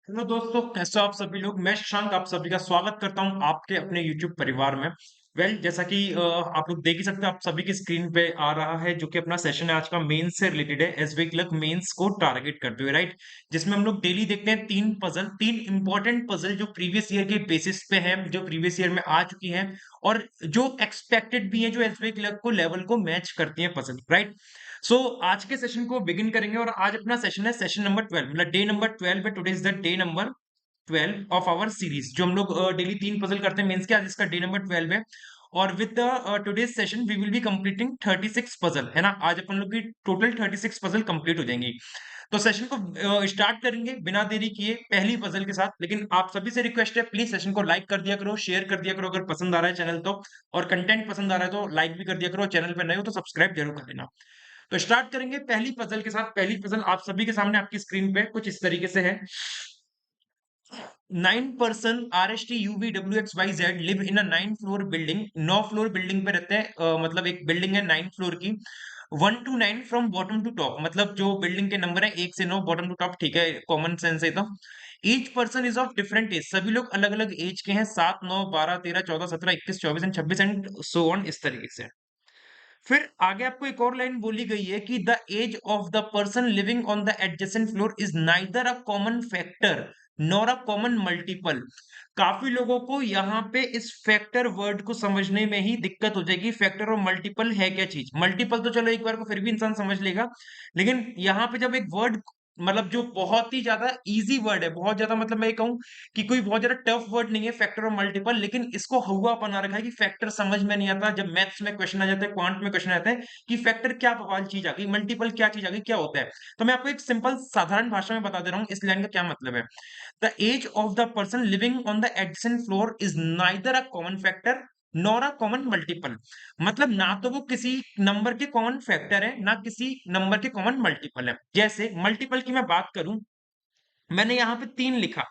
Hello दोस्तों, कैसे हो आप सभी लोग। मैं शशांक आप सभी का स्वागत करता हूं आपके अपने YouTube परिवार में। जैसा कि आप लोग देख ही सकते हैं, आप सभी की स्क्रीन पे आ रहा है जो कि अपना सेशन है आज का मेंस से रिलेटेड है, एसबी क्लर्क मेंस को टारगेट करते हुए, राइट। जिसमें हम लोग डेली देखते हैं तीन इंपॉर्टेंट पजल जो प्रीवियस ईयर के बेसिस पे हैं, जो प्रीवियस ईयर में आ चुकी हैं और जो एक्सपेक्टेड भी है, जो एसबी क्लर्क को लेवल को मैच करती है पजल, राइट। सो आज के सेशन को बिगिन करेंगे और आज अपना सेशन है सेशन नंबर 12, मतलब डे नंबर 12 है। Today is the day number 12 of our series, जो हम लोग डेली तीन पजल करते हैं मेंस के। आज इसका डे नंबर 12 है और with the today's session we will be completing 36 puzzle, है ना। आज अपन लोग की टोटल 36 पजल कंप्लीट हो जाएंगी। तो सेशन को स्टार्ट करेंगे बिना देरी किए पहली पजल के साथ। लेकिन आप सभी से रिक्वेस्ट है, प्लीज सेशन को लाइक कर दिया करो, शेयर कर दिया करो अगर पसंद आ रहा है चैनल तो, और कंटेंट पसंद आ रहा है तो लाइक भी कर दिया करो। चैनल पे नए हो तो सब्सक्राइब जरूर कर देना। तो स्टार्ट करेंगे पहली पजल के साथ। पहली पजल आप सभी के सामने आपकी स्क्रीन पे कुछ इस तरीके से है। 9 person RSTUVWXYZ live in a 9 floor building. 9 floor building पे रहते हैं, मतलब एक बिल्डिंग है 9 फ्लोर की। 1 to 9 from bottom to top, मतलब जो बिल्डिंग के नंबर है 1 से 9 बॉटम टू टॉप, ठीक है, कॉमन सेंस है तो। Each person is of different age, सभी लोग अलग अलग एज के हैं, 7 9 12 13 14 17 21 24 एंड 26 एंड सो ऑन, इस तरीके से। फिर आगे आपको एक और लाइन बोली गई है कि the age of the person living on the adjacent floor is neither a common factor nor a common multiple. काफी लोगों को यहाँ पे इस फैक्टर वर्ड को समझने में ही दिक्कत हो जाएगी। फैक्टर और मल्टीपल है क्या चीज। मल्टीपल तो चलो एक बार को फिर भी इंसान समझ लेगा, लेकिन यहाँ पे जब एक वर्ड, मतलब जो बहुत ही ज्यादा इजी वर्ड है, बहुत ज्यादा, मतलब मैं ये कहूँ कि कोई बहुत ज्यादा टफ वर्ड नहीं है फैक्टर और मल्टीपल, लेकिन इसको हुआ बना रखा है कि फैक्टर समझ में नहीं आता। जब मैथ्स में क्वेश्चन आ जाता है, क्वांट में क्वेश्चन आता है कि फैक्टर क्या बवाल चीज आ गई, मल्टीपल क्या चीज आ गई, क्या होता है। तो मैं आपको एक सिंपल साधारण भाषा में बता दे रहा हूँ इस लाइन का क्या मतलब है। The age of the person living on the adjacent floor is neither a common factor nor a common multiple. मतलब ना तो वो किसी नंबर के कॉमन फैक्टर है, ना किसी नंबर के कॉमन मल्टीपल है। जैसे मल्टीपल की मैं बात करूं, मैंने यहाँ पे 3 लिखा,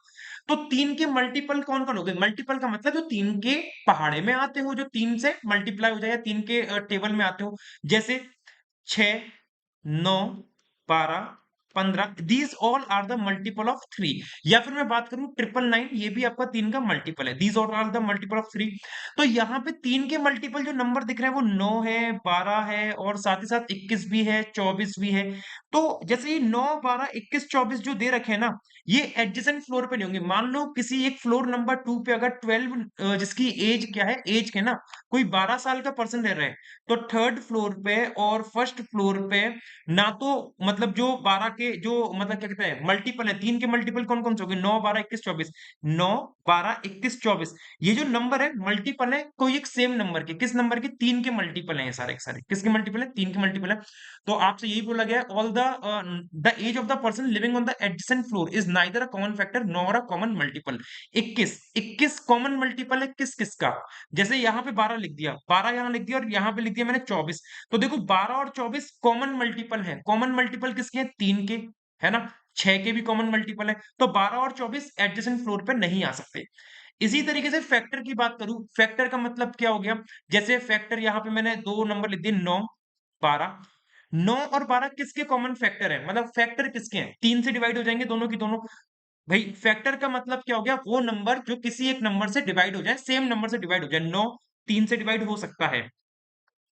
तो 3 के मल्टीपल कौन कौन हो गए। मल्टीपल का मतलब जो 3 के पहाड़े में आते हो, जो 3 से मल्टीप्लाई हो जाए, या 3 के टेबल में आते हो। जैसे 6 9 12 15, these all are the multiple of 3। या फिर मैं बात करूं 999, ये भी आपका 3 का मल्टीपल है, these all are the multiple of 3। तो यहाँ पे 3 के मल्टीपल जो नंबर दिख रहे हैं वो 9 है, 12 है और साथ ही साथ 21 भी है, 24 भी है। तो जैसे ये 9 12 21 24 जो दे रखे हैं ना, ये एडजेसेंट फ्लोर पे नहीं होंगे। मान लो किसी एक फ्लोर नंबर 2 पे अगर 12, जिसकी एज क्या है, एज के ना, कोई 12 साल का पर्सन रह रहा है, तो थर्ड फ्लोर पे और फर्स्ट फ्लोर पे ना तो, मतलब जो 12 के जो, मतलब क्या कहते हैं, मल्टीपल है, 3 के मल्टीपल कौन कौन से हो गए, 9 12 21 24। 9 12 21 24, ये जो नंबर है मल्टीपल है कोई एक सेम नंबर के। किस नंबर के, 3 के मल्टीपल है ये सारे के सारे। किसके मल्टीपल है, 3 के मल्टीपल है। तो आपसे यही बोला गया, all the age of the person living on the adjacent floor is neither a common factor nor a common multiple. 21 common multiple है किस किस का। जैसे यहाँ पे 12 लिख दिया, 12 यहाँ लिख दिया और यहाँ पे लिख दिया मैंने 24। तो देखो 12 और 24 कॉमन मल्टीपल है। कॉमन मल्टीपल किसके हैं, 3 के, है ना। 6 के भी कॉमन मल्टीपल है, तो 12 और 24 एडजेसेंट फ्लोर पे नहीं आ सकते। इसी तरीके से फैक्टर की बात करूं, फैक्टर का मतलब क्या हो गया। जैसे फैक्टर यहाँ पे मैंने दो नंबर लिख दिए, 9 12। 9 और 12 किसके कॉमन फैक्टर है, मतलब फैक्टर किसके हैं, 3 से डिवाइड हो जाएंगे दोनों की दोनों। भाई फैक्टर का मतलब क्या हो गया, वो नंबर जो किसी एक नंबर से डिवाइड हो जाए, सेम नंबर से डिवाइड हो जाए। 9 3 से डिवाइड हो सकता है,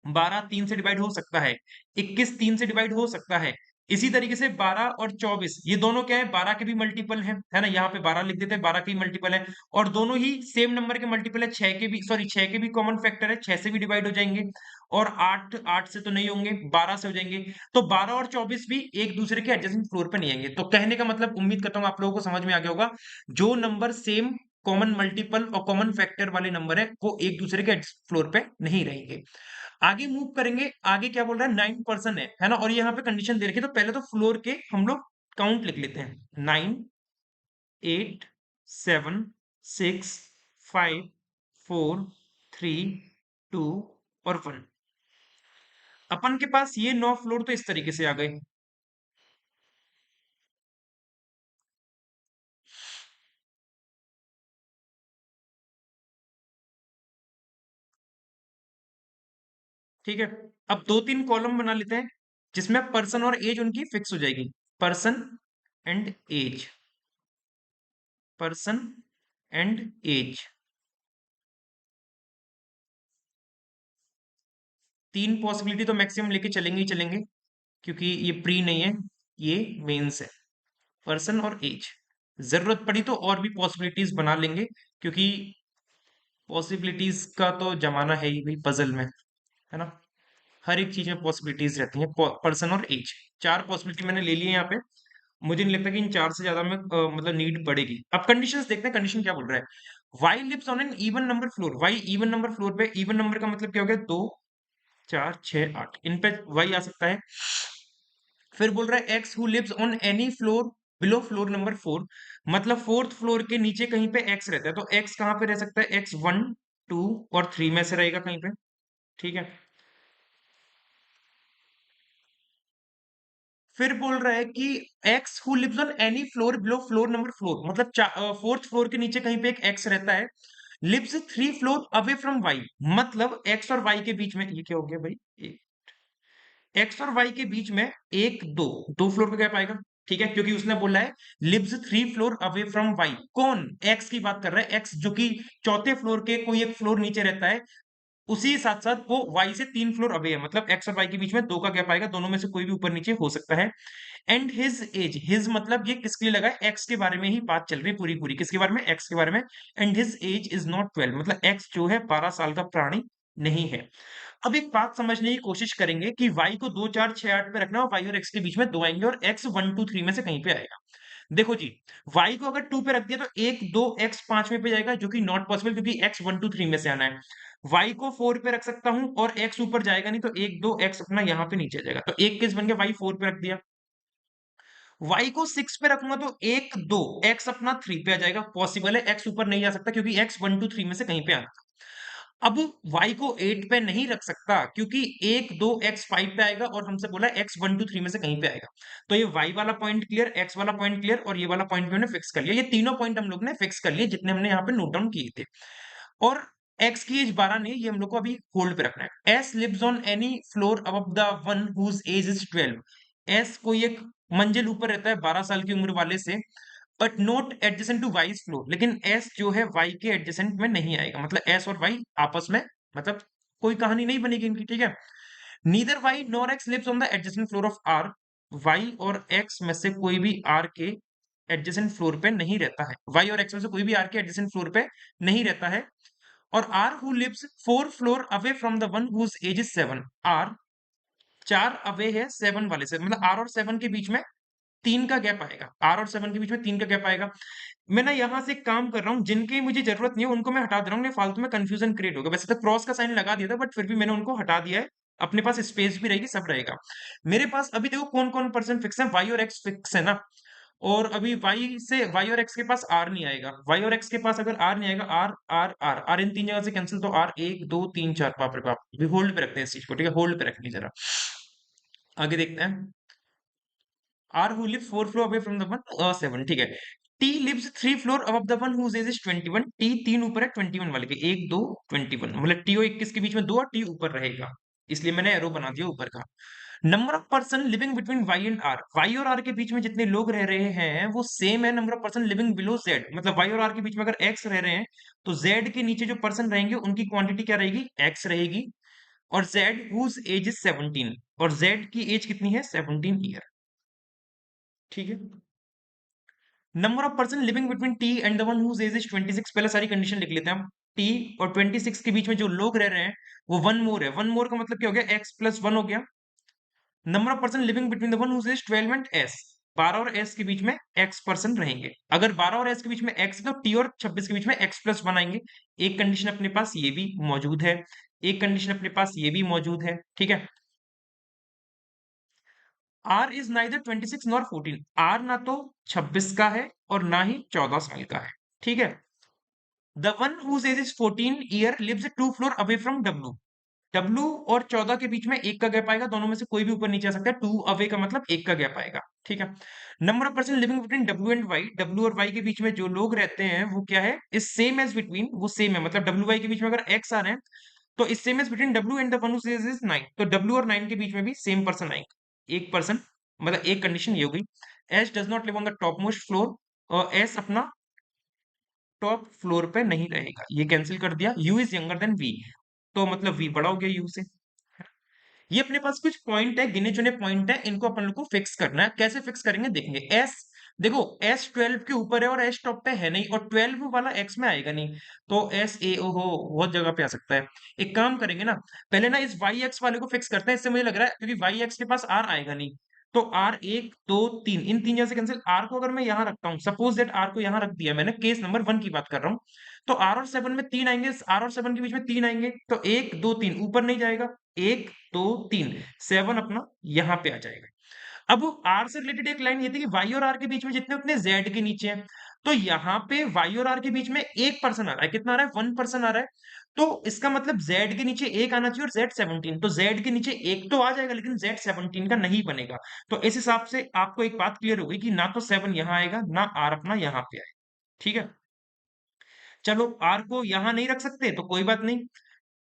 12 3 से डिवाइड हो सकता है, 21 3 से डिवाइड हो सकता है। इसी तरीके से 12 और 24 ये दोनों क्या है, 12 के भी मल्टीपल है ना। यहाँ पे 12 लिख देते हैं, 12 के भी मल्टीपल है और दोनों ही सेम नंबर के मल्टीपल है। 6 के भी, सॉरी, 6 के भी कॉमन फैक्टर है, 6 से भी डिवाइड हो जाएंगे। और 8 8 से तो नहीं होंगे, 12 से हो जाएंगे। तो 12 और 24 भी एक दूसरे के एडजेसेंट फ्लोर पे नहीं आएंगे। तो कहने का मतलब, उम्मीद करता हूँ आप लोगों को समझ में आ गया होगा, जो नंबर सेम कॉमन मल्टीपल और कॉमन फैक्टर वाले नंबर है वो एक दूसरे के फ्लोर पे नहीं रहेंगे। आगे मूव करेंगे। आगे क्या बोल रहा है, 9 पर्सन है ना, और यहाँ पे कंडीशन दे रखी है। तो पहले तो फ्लोर के हम लोग काउंट लिख लेते हैं, 9 8 7 6 5 4 3 2 और 1। अपन के पास ये 9 फ्लोर तो इस तरीके से आ गए। ठीक है, अब दो तीन कॉलम बना लेते हैं जिसमें पर्सन और एज उनकी फिक्स हो जाएगी। Person and age, person and age, तीन पॉसिबिलिटी तो मैक्सिमम लेके चलेंगे ही चलेंगे, क्योंकि ये प्री नहीं है, ये मेंस है। पर्सन और एज, जरूरत पड़ी तो और भी पॉसिबिलिटीज बना लेंगे, क्योंकि पॉसिबिलिटीज का तो जमाना है ही भाई पजल में, है ना। हर एक चीज में पॉसिबिलिटीज रहती हैं। पर्सन और एज, चार पॉसिबिलिटी मैंने ले ली है यहाँ पे। मुझे नहीं लगता कि इन चार से ज्यादा में मतलब नीड पड़ेगी। अब कंडीशंस देखते हैं, कंडीशन क्या बोल रहा है। Y lives on an even number floor, Y even number floor पे, इवन नंबर का मतलब क्या हो गया, 2 4 6 8, इन पे वाई आ सकता है। फिर बोल रहा है X who lives on any floor below floor number 4, मतलब फोर्थ फ्लोर के नीचे कहीं पे एक्स रहता है, तो एक्स कहाँ पे रह सकता है, एक्स 1 2 और 3 में से रहेगा कहीं पे, ठीक है। फिर बोल रहा है कि X who lives on any floor below floor number 4, मतलब फोर्थ फ्लोर के नीचे कहीं पे एक एक्स रहता है, lives 3 floor away from Y, मतलब एक्स और वाई के बीच में, ये क्या हो गया भाई, एक्स और वाई के बीच में एक दो, दो फ्लोर का गैप आएगा, ठीक है, क्योंकि उसने बोला है lives 3 floor away from Y, कौन, एक्स की बात कर रहा है, एक्स जो कि चौथे फ्लोर के कोई एक फ्लोर नीचे रहता है, उसी साथ साथ वो वाई से 3 फ्लोर अवे है, मतलब एक्स और वाई के बीच में 2 का गैप आएगा, दोनों में से कोई भी ऊपर नीचे हो सकता है। एंड हिज एज, हिज मतलब ये किसके लिए लगा है, एक्स के बारे में ही बात चल रही है पूरी पूरी, किसके बारे में, एक्स के बारे में। And his age is not 12, मतलब एक्स जो है 12 साल का प्राणी नहीं है। अब एक बात समझने की कोशिश करेंगे कि y को 2 4 6 8 पे रखना है, और y और x के बीच में दो आएंगे, और x 1 2 3 में से कहीं पे आएगा। देखो जी, y को अगर 2 पे रख दिया तो 1 2 x 5 में पे जाएगा, जो कि नॉट पॉसिबल, क्योंकि x 1 2 3 में से आना है। y को 4 पे रख सकता हूं, और x ऊपर जाएगा नहीं, तो 1 2 x अपना यहाँ पे नीचे आ जाएगा, तो एक केस बन गया, y 4 पे रख दिया। y को 6 पे रखूंगा तो 1 2 x अपना 3 पे आ जाएगा, पॉसिबल है, x ऊपर नहीं जा सकता, क्योंकि x 1 2 3 में से कहीं पे आना था। अब y को 8 पे नहीं रख सकता, क्योंकि 1 2 x 5 पे आएगा, और हमसे बोला x 1 2 3 में से कहीं पे आएगा। तो ये y वाला पॉइंट क्लियर, x वाला पॉइंट क्लियर, और ये वाला पॉइंट भी हमने फिक्स कर लिया। ये तीनों पॉइंट हम लोग ने फिक्स कर लिए, जितने हमने यहाँ पे नोट डाउन किए थे। और x की एज 12 नहीं, ये हम लोग को अभी होल्ड पे रखना है। s lives on any floor above the one whose age is 12, s कोई एक मंजिल ऊपर रहता है 12 साल की उम्र वाले से, but not adjacent to Y's floor, लेकिन एस जो है वाई के एडजेसेंट में नहीं आएगा, मतलब एस और वाई आपस में, मतलब कोई कहानी नहीं बनेगी इनकी, ठीक है। Neither Y nor X lives on the adjacent floor of R, Y और एक्स में से कोई भी आर के एडजेसेंट फ्लोर पे नहीं रहता है, वाई और एक्स में से कोई भी आर के एडजेसेंट फ्लोर पे नहीं रहता है। और R who lives 4 floor away from the one whose age is 7, R 4 away है 7 वाले से, मतलब आर और 7 के बीच में 3 का गैप आएगा, आर और 7 के बीच में 3 का गैप आएगा। मैं ना यहाँ से एक काम कर रहा हूँ, जिनकी मुझे जरूरत नहीं है उनको मैं हटा दे रहा हूँ, नहीं फालतू में कंफ्यूजन क्रिएट होगा। वैसे तो क्रॉस का साइन लगा दिया था, बट फिर भी मैंने उनको हटा दिया है, अपने पास स्पेस भी रहेगी, सब रहेगा। मेरे पास अभी देखो कौन कौन पर्सन फिक्स है, वाई और एक्स फिक्स है ना, और अभी वाई और एक्स के पास आर नहीं आएगा, वाई और एक्स के पास अगर आर नहीं आएगा, आर आर आर आर इन तीन जगह से कैंसिल, तो आर 1 2 3 4, बाप रे बाप, अभी होल्ड पे रखते हैं इस चीज को, ठीक है, होल्ड पे रखनी जरा, आगे देखते हैं। R who lives 4 floor away from the one 7, ठीक है। T lives 3 floor above the one whose age is 21, T 3 ऊपर है 21 वाले के, 1 2 21, मतलब T और 21 के बीच में 2 और T ऊपर रहेगा, इसलिए मैंने एरो बना दिया ऊपर का। Number of person living between Y and R, Y और R के बीच में जितने लोग रह रहे हैं वो सेम है number of person living below Z, मतलब Y और R के बीच में अगर X रह रहे हैं, तो Z के नीचे जो पर्सन रहेंगे उनकी क्वांटिटी क्या रहेगी, X रहेगी। और Z whose age is 17, और Z की एज कितनी है, 17 ईयर, ठीक है। Number of person living between T and the one whose age is 26, पहले सारी कंडीशन लिख लेते हैं हम। टी और 26 के बीच में जो लोग रह रहे हैं वो वन मोर है, वन मोर का मतलब क्या हो गया, एक्स प्लस वन हो गया। Number of person living between the one whose age 12 and S, 12 और एस के बीच में एक्स पर्सन रहेंगे, अगर 12 और एस के बीच में एक्स है तो टी और 26 के बीच में एक्स प्लस वन आएंगे। एक कंडीशन अपने पास ये भी मौजूद है, एक कंडीशन अपने पास ये भी मौजूद है, ठीक है। R is neither 26 nor 14, R ना तो 26 का है और ना ही 14 साल का है, ठीक है। The one whose age is 14 year lives 2 floor away from W, W और 14 के बीच में एक का गैप आएगा, दोनों में से कोई भी ऊपर नीचे आ सकता है, 2 अवे का मतलब एक का गैप आएगा, ठीक है। Number of person living between W and Y, W और वाई के बीच में जो लोग रहते हैं वो क्या है, इज सेम एज बिटवीन, वो सेम है, मतलब डब्ल्यू वाई के बीच में अगर एक्स आ रहे हैं तो इस same age between W and the one whose age is 9, तो डब्ल्यू और 9 के बीच में भी सेम पर्सन आएंगे, एक पर्सन, मतलब एक कंडीशन ये हो गई। S does not live on the top most floor, और एस अपना टॉप फ्लोर पे नहीं रहेगा, ये कैंसिल कर दिया। U is younger than V, तो मतलब वी बड़ा हो गया यू से। ये अपने पास कुछ पॉइंट है, गिने चुने पॉइंट है, इनको अपन लोग को फिक्स करना है। कैसे फिक्स करेंगे देखेंगे। एस देखो, एस 12 के ऊपर है और एस टॉप पे है नहीं, और 12 वाला एक्स में आएगा नहीं, तो एस ए ओ हो बहुत जगह पे आ सकता है। एक काम करेंगे ना, पहले ना इस वाई एक्स वाले को फिक्स करते हैं। इससे मुझे लग रहा है क्योंकि वाई एक्स के पास आर आएगा नहीं, तो आर एक दो तीन, इन तीन जगह से कैंसिल। आर को अगर मैं यहाँ रखता हूँ, सपोज दैट आर को यहाँ रख दिया मैंने, केस नंबर 1 की बात कर रहा हूँ, तो आर और 7 में 3 आएंगे, आर और 7 के बीच में 3 आएंगे, तो 1 2 3 ऊपर नहीं जाएगा, 1 2 3 7 अपना यहाँ पे आ जाएगा। अब आर से रिलेटेड एक लाइन ये थी कि वाई और आर के बीच में जितने उतने जेड के नीचे हैं, तो यहाँ पे वाई और आर के बीच में एक पर्सन आ रहा है। कितना आ रहा है? 1 पर्सन आ रहा है। तो इसका मतलब जेड के नीचे एक आना चाहिए और जेड 17, तो जेड के नीचे एक तो आ जाएगा लेकिन जेड 17 का नहीं बनेगा। तो इस हिसाब से आपको एक बात क्लियर हो गई कि ना तो 7 यहाँ आएगा ना आर अपना यहाँ पे आएगा। ठीक है, चलो आर को यहाँ नहीं रख सकते तो कोई बात नहीं,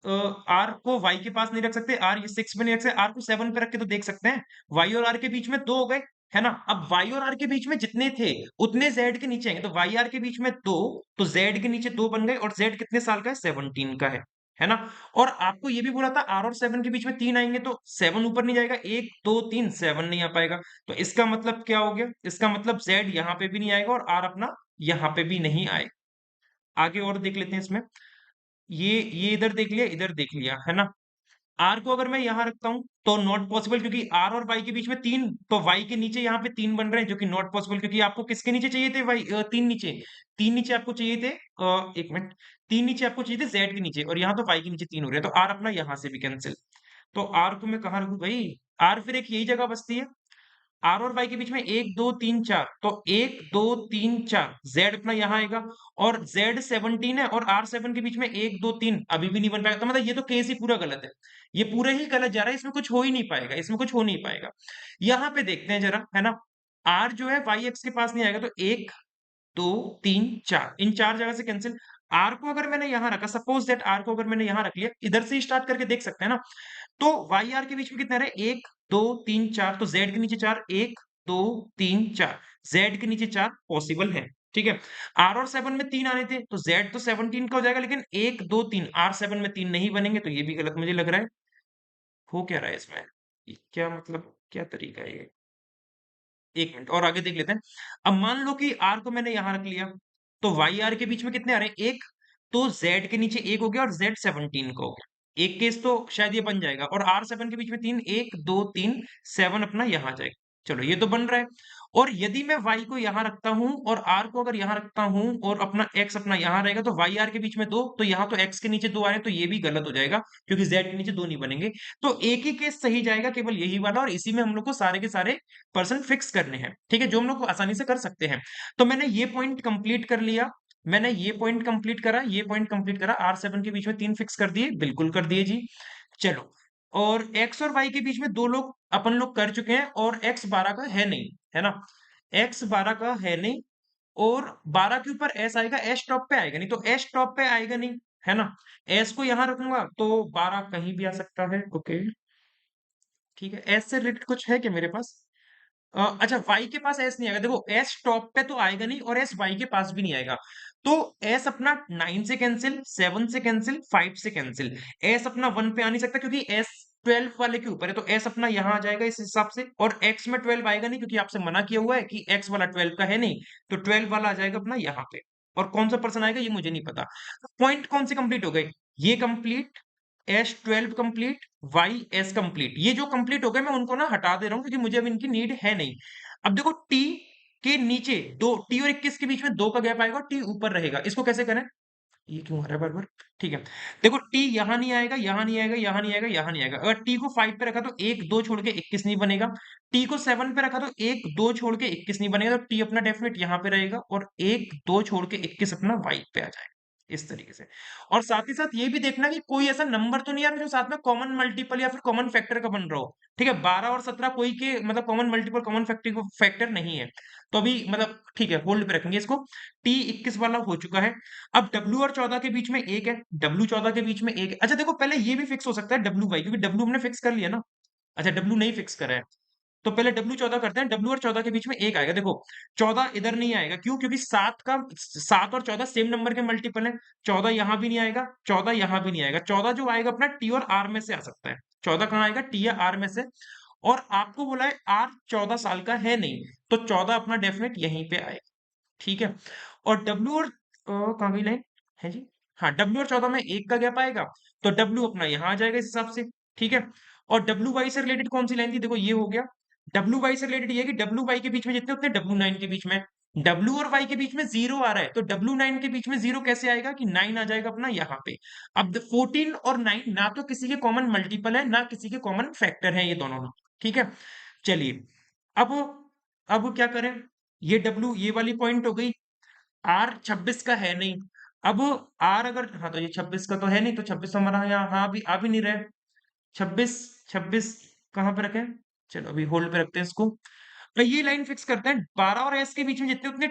आर को वाई के पास नहीं रख सकते, आर ये 6 पे नहीं रख सकते, आर को 7 पे रख के तो देख सकते हैं। वाई और आर के बीच में 2 हो गए, है ना। अब वाई और आर के बीच में जितने थे उतने जेड के नीचे आएंगे, तो वाई आर के बीच में 2, तो जेड के नीचे 2 बन गए, और जेड कितने साल का है? 17 का है ना। और आपको ये भी बोला था आर और 7 के बीच में 3 आएंगे, तो 7 ऊपर नहीं जाएगा, 1 2 3 7 नहीं आ पाएगा। तो इसका मतलब क्या हो गया? इसका मतलब जेड यहाँ पे भी नहीं आएगा और आर अपना यहाँ पे भी नहीं आएगा। आगे और देख लेते हैं इसमें। ये इधर देख लिया, इधर देख लिया, है ना। आर को अगर मैं यहां रखता हूं तो नॉट पॉसिबल, क्योंकि आर और वाई के बीच में 3, तो वाई के नीचे यहाँ पे 3 बन रहे हैं, जो कि नॉट पॉसिबल, क्योंकि आपको किसके नीचे चाहिए थे? वाई 3 नीचे, 3 नीचे आपको चाहिए थे, एक मिनट, 3 नीचे आपको चाहिए थे जेड के नीचे, और यहाँ तो वाई के नीचे 3 हो रहे हैं, तो आर अपना यहाँ से भी कैंसिल। तो आर को मैं कहाँ रखूं भाई? आर फिर एक यही जगह बचती है, आर और वाई के बीच में 1 2 3 4, तो 1 2 3 4 जेड अपना यहाँ आएगा, और जेड 17 है और आर 7 के बीच में 1 2 3 अभी भी नहीं बन पाएगा, तो मतलब ये तो केस ही पूरा गलत है। ये पूरा ही गलत जा रहा है, इसमें कुछ हो ही नहीं पाएगा, इसमें कुछ हो नहीं पाएगा। यहाँ पे देखते हैं जरा, है ना। आर जो है वाई एक्स के पास नहीं आएगा, तो 1 2 3 4, इन 4 जगह से कैंसिल। आर को अगर मैंने यहाँ रखा, सपोज दैट आर को अगर मैंने यहाँ रख लिया, इधर से स्टार्ट करके देख सकते हैं ना, तो वाई आर के बीच में कितना रहे? 1 2 3 4, तो जेड के नीचे 4, 1 2 3 4, जेड के नीचे 4 पॉसिबल है। ठीक है, आर और 7 में 3 आने थे, तो जेड तो 17 का हो जाएगा, लेकिन 1 2 3 आर 7 में 3 नहीं बनेंगे, तो ये भी गलत मुझे लग रहा है। हो क्या रहा है इसमें? ये क्या मतलब, क्या तरीका है ये? एक मिनट और आगे देख लेते हैं। अब मान लो कि आर को मैंने यहां रख लिया, तो वाई आर के बीच में कितने आ रहे हैं? एक, तो जेड के नीचे एक हो गया और जेड 17 का हो गया। एक केस तो शायद ये बन जाएगा, और आर 7 के बीच में 3, 1 2 3 7 अपना यहाँ आ जाएगा। चलो ये तो बन रहा है। और यदि मैं y को यहाँ रखता हूं और r को अगर यहाँ रखता हूं और अपना x अपना यहाँ रहेगा, तो वाई आर के बीच में 2, तो यहाँ तो x के नीचे 2 आ रहे हैं, तो ये भी गलत हो जाएगा, क्योंकि z के नीचे 2 नहीं बनेंगे। तो एक ही केस सही जाएगा, केवल यही वाला, और इसी में हम लोग को सारे के सारे पर्सन फिक्स करने हैं। ठीक है, जो हम लोग को आसानी से कर सकते हैं। तो मैंने ये पॉइंट कंप्लीट कर लिया, मैंने ये पॉइंट कंप्लीट करा, ये पॉइंट कंप्लीट करा, R7 के बीच में 3 फिक्स कर दिए, बिल्कुल कर दिए जी। चलो, और x और y के बीच में 2 लोग अपन लोग कर चुके हैं, और x 12 का है नहीं, है ना। x 12 का है नहीं, और 12 के ऊपर s आएगा, s टॉप पे आएगा नहीं, तो s टॉप पे आएगा नहीं, है ना। s को यहां रखूंगा तो 12 कहीं भी आ सकता है। ओके, ठीक है, s से रिलेटेड कुछ है क्या मेरे पास? अच्छा, y के पास s नहीं आएगा, देखो s टॉप पे तो आएगा नहीं, और s y के पास भी नहीं आएगा, तो s अपना 9 से कैंसिल, 7 से कैंसिल, 5 से कैंसिल। s अपना 1 पे आ नहीं सकता, क्योंकि s 12 वाले के ऊपर है, तो s अपना यहाँ आ जाएगा इस हिसाब से, और x में 12 आएगा नहीं, क्योंकि आपसे मना किया हुआ है कि x वाला 12 का है नहीं, तो 12 वाला आ जाएगा अपना यहाँ पे। और कौन सा पर्सन आएगा ये मुझे नहीं पता। पॉइंट कौन से कंप्लीट हो गए? ये complete, S 12 complete, Y S complete. ये जो कंप्लीट हो गए मैं उनको ना हटा दे रहा हूँ, क्योंकि मुझे अब इनकी नीड है नहीं। अब देखो टी के नीचे दो, टी और 21 के बीच में 2 का गैप आएगा और टी ऊपर रहेगा, इसको कैसे करें? ये क्यों आ रहा है बार बार? ठीक है, देखो टी यहाँ नहीं आएगा, यहाँ नहीं आएगा, यहाँ नहीं आएगा, यहाँ नहीं आएगा। अगर टी को 5 पे रखा तो 1 2 छोड़ के 21 नहीं बनेगा। टी को 7 पे रखा तो 1 2 छोड़ के 21 नहीं बनेगा, तो टी अपना डेफिनेट यहाँ पे रहेगा, और 1 2 छोड़ के 21 अपना वाई पे आ जाएगा, इस तरीके से। और साथ ही साथ ये भी देखना कि कोई ऐसा नंबर तो नहीं आ रहा जो साथ में कॉमन मल्टीपल या फिर कॉमन फैक्टर का बन रहा हो। ठीक है, 12 और 17 कोई के मतलब common multiple common factor factor नहीं है, तो अभी मतलब ठीक है, होल्ड पे रखेंगे इसको। टी 21 वाला हो चुका है। अब W और 14 के बीच में एक है, W 14 के बीच में एक है। अच्छा देखो, पहले ये भी फिक्स हो सकता है W वाई, क्योंकि W हमने फिक्स कर लिया ना। अच्छा, W नहीं फिक्स करा है, तो पहले W14 करते हैं, W और 14 के बीच में एक आएगा। देखो 14 इधर नहीं आएगा, क्यों? क्योंकि 7 और 14 सेम नंबर के मल्टीपल है। 14 यहां भी नहीं आएगा, 14 यहां भी नहीं आएगा। 14 जो आएगा अपना T और R में से आ सकता है। 14 कहाँ आएगा? T या R में से। और आपको बोला है R 14 साल का है नहीं, तो 14 अपना डेफिनेट यहीं पे आएगा। ठीक है। और W और कहाँ गई लाइन है जी? हाँ, W और 14 में एक का गैप आएगा, तो W अपना यहाँ आ जाएगा इस हिसाब से। ठीक है। और WY से रिलेटेड कौन सी लाइन थी? देखो ये हो गया। WY से रिलेटेड ये है कि WY के बीच में जितने उतने W9 के बीच में। W और Y के बीच में 0 आ रहा है, तो W9 के बीच में 0 कैसे आएगा? कि 9 आ जाएगा अपना यहाँ पे। अब 14 और 9 ना तो किसी के कॉमन मल्टीपल है, ना किसी के कॉमन फैक्टर है ये दोनों ना। ठीक है। चलिए, अब अब क्या करें? ये W ये वाली पॉइंट हो गई। आर 26 का है नहीं। अब आर अगर, हाँ तो ये 26 का तो है नहीं, तो 26 तो हमारा यहाँ, हाँ अभी आ भी नहीं रहा है। 26 26 कहाँ पे रखें? चलो अभी होल्ड पे रखते हैं इसको। तो ये लाइन फिक्स करते हैं 12 और एस के बीच में जितने उतने,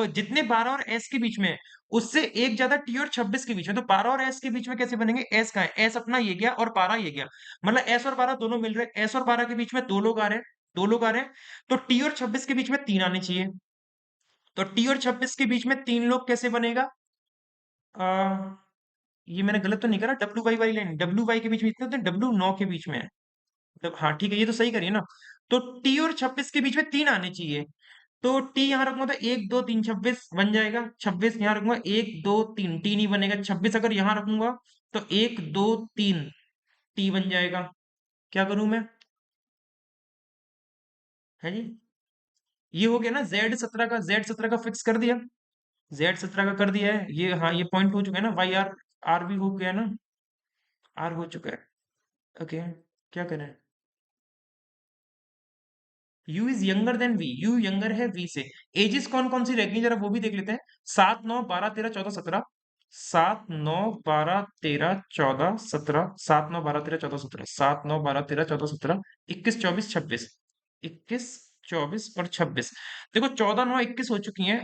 जितने 12 और एस के बीच में है, उससे एक ज्यादा टी और 26 के बीच में। तो 12 और एस के बीच में कैसे बनेंगे? एस का है, एस अपना ये गया और 12 ये गया। मतलब एस और 12 दोनों मिल रहे हैं। एस और 12 के बीच में दो लोग आ रहे हैं, दो लोग आ रहे हैं। तो टी और 26 के बीच में तीन आने चाहिए। तो टी और 26 के बीच में तीन लोग कैसे बनेगा? आ, ये मैंने गलत तो नहीं करा? WY वाली लाइन, WY के बीच में इतने होते हैं, W9 के बीच में है। मतलब हाँ ठीक है, ये तो सही करिए ना। तो टी और 26 के बीच में तीन आने चाहिए। तो टी यहाँ रखूंगा तो 1 2 3 26 बन जाएगा। 26 यहाँ रखूंगा, 1 2 3 टी नहीं बनेगा। 26 अगर यहाँ रखूंगा तो 1 2 3 टी बन जाएगा। क्या करूं मैं? है जी? ये हो गया ना, Z17 का फिक्स कर दिया। Z17 का कर दिया है ये। हाँ ये पॉइंट हो चुका है ना, वाई आर, आर भी हो गया ना, आर हो चुका है। ओके, क्या करें? U is younger than V, U younger है वी से। एजेस कौन कौन सी रहेगी जरा वो भी देख लेते हैं। 7 9 12 13 14 17। 7 9 12 13 14 17। 7 9 12 13 14 17। 7 9 12 13 14 17। 21 24 26। 21 24 और 26। देखो 14 9 21 हो चुकी हैं।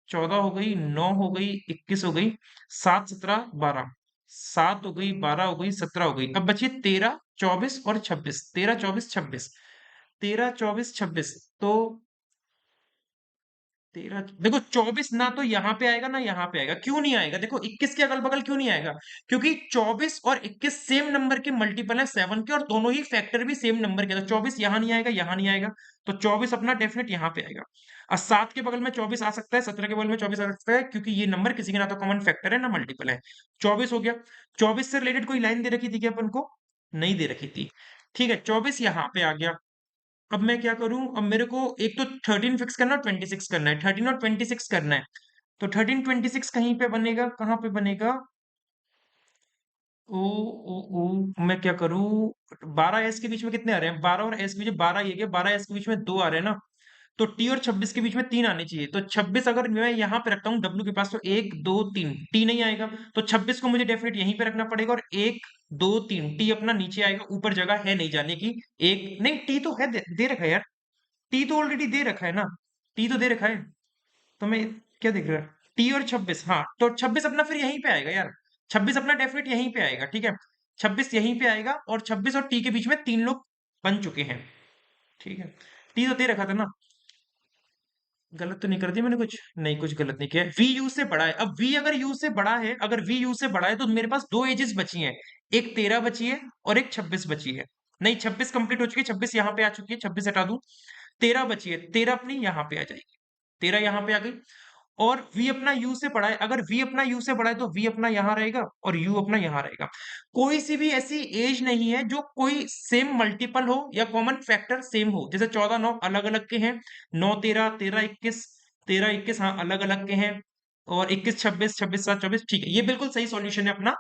14 हो गई, 9 हो गई, 21 हो गई, 7 17 12, 7 हो गई, 12 हो गई, 17 हो गई। अब बची 13 24 और 26। 13 24 26। 13 24 26। तो 13, देखो 24 ना तो यहाँ पे आएगा ना यहाँ पे आएगा। क्यों नहीं आएगा? देखो 21 के अगल बगल क्यों नहीं आएगा? क्योंकि 24 और 21 सेम नंबर के मल्टीपल है 7 के, और दोनों ही फैक्टर भी सेम नंबर के। तो 24 यहाँ नहीं आएगा, यहाँ नहीं आएगा। तो 24 अपना डेफिनेट यहाँ पे आएगा। और 7 के बगल में 24 आ सकता है, 17 के बगल में 24 आ सकता है, क्योंकि ये नंबर किसी के ना तो कॉमन फैक्टर है ना मल्टीपल है। 24 हो गया। 24 से रिलेटेड कोई लाइन दे रखी थी क्या अपन को? नहीं दे रखी थी। ठीक है, 24 यहाँ पे आ गया। अब मैं क्या करूं? अब मेरे को एक तो 13 फिक्स करना है और 26 करना है। 13 और 26 करना है। तो 13 26 कहीं पे बनेगा, कहाँ पे बनेगा? मैं क्या करूं? 12 एस के बीच में कितने आ रहे हैं? 12 और एस के बीच में 12, ये गया 12 एस के बीच में दो आ रहे हैं ना। तो टी और 26 के बीच में तीन आने चाहिए। तो 26 अगर मैं यहाँ पे रखता हूँ डब्ल्यू के पास, तो 1 2 3 टी नहीं आएगा। तो 26 को मुझे डेफिनेट यहीं पे रखना पड़ेगा। और 1 2 3 टी अपना नीचे आएगा, ऊपर जगह है नहीं जाने की। एक नहीं, टी तो है, दे रखा है यार। टी तो ऑलरेडी दे रखा है ना। टी तो दे रखा है। तो मैं क्या देख रहा है? टी और 26, हाँ तो 26 अपना फिर यहीं पे आएगा यार। 26 अपना डेफिनेट यहीं पे आएगा। ठीक है, 26 यहीं पे आएगा। और 26 और टी के बीच में तीन लोग बन चुके हैं। ठीक है, टी तो दे रखा था ना। गलत तो नहीं कर दिया मैंने कुछ? नहीं, कुछ गलत नहीं किया। वी यू से बड़ा है। अब वी अगर यू से बड़ा है, अगर वी यू से बड़ा है, तो मेरे पास दो एजेस बची हैं। एक 13 बची है और एक 26 बची है। नहीं, 26 कंप्लीट हो चुकी है, 26 यहाँ पे आ चुकी है, 26 हटा दूं। 13 बची है, 13 अपनी यहाँ पे आ जाएगी। 13 यहाँ पे आ गई। और v अपना u से बड़ा है। अगर v अपना u से बड़ा है तो v अपना यहाँ रहेगा और u अपना यहाँ रहेगा। कोई सी भी ऐसी एज नहीं है जो कोई सेम मल्टीपल हो या कॉमन फैक्टर सेम हो। जैसे 14 9 अलग अलग के हैं, 9 13 13 21, 13 21 हाँ अलग अलग के हैं, और 21 26 26 7 24। ठीक है, ये बिल्कुल सही सॉल्यूशन है अपना।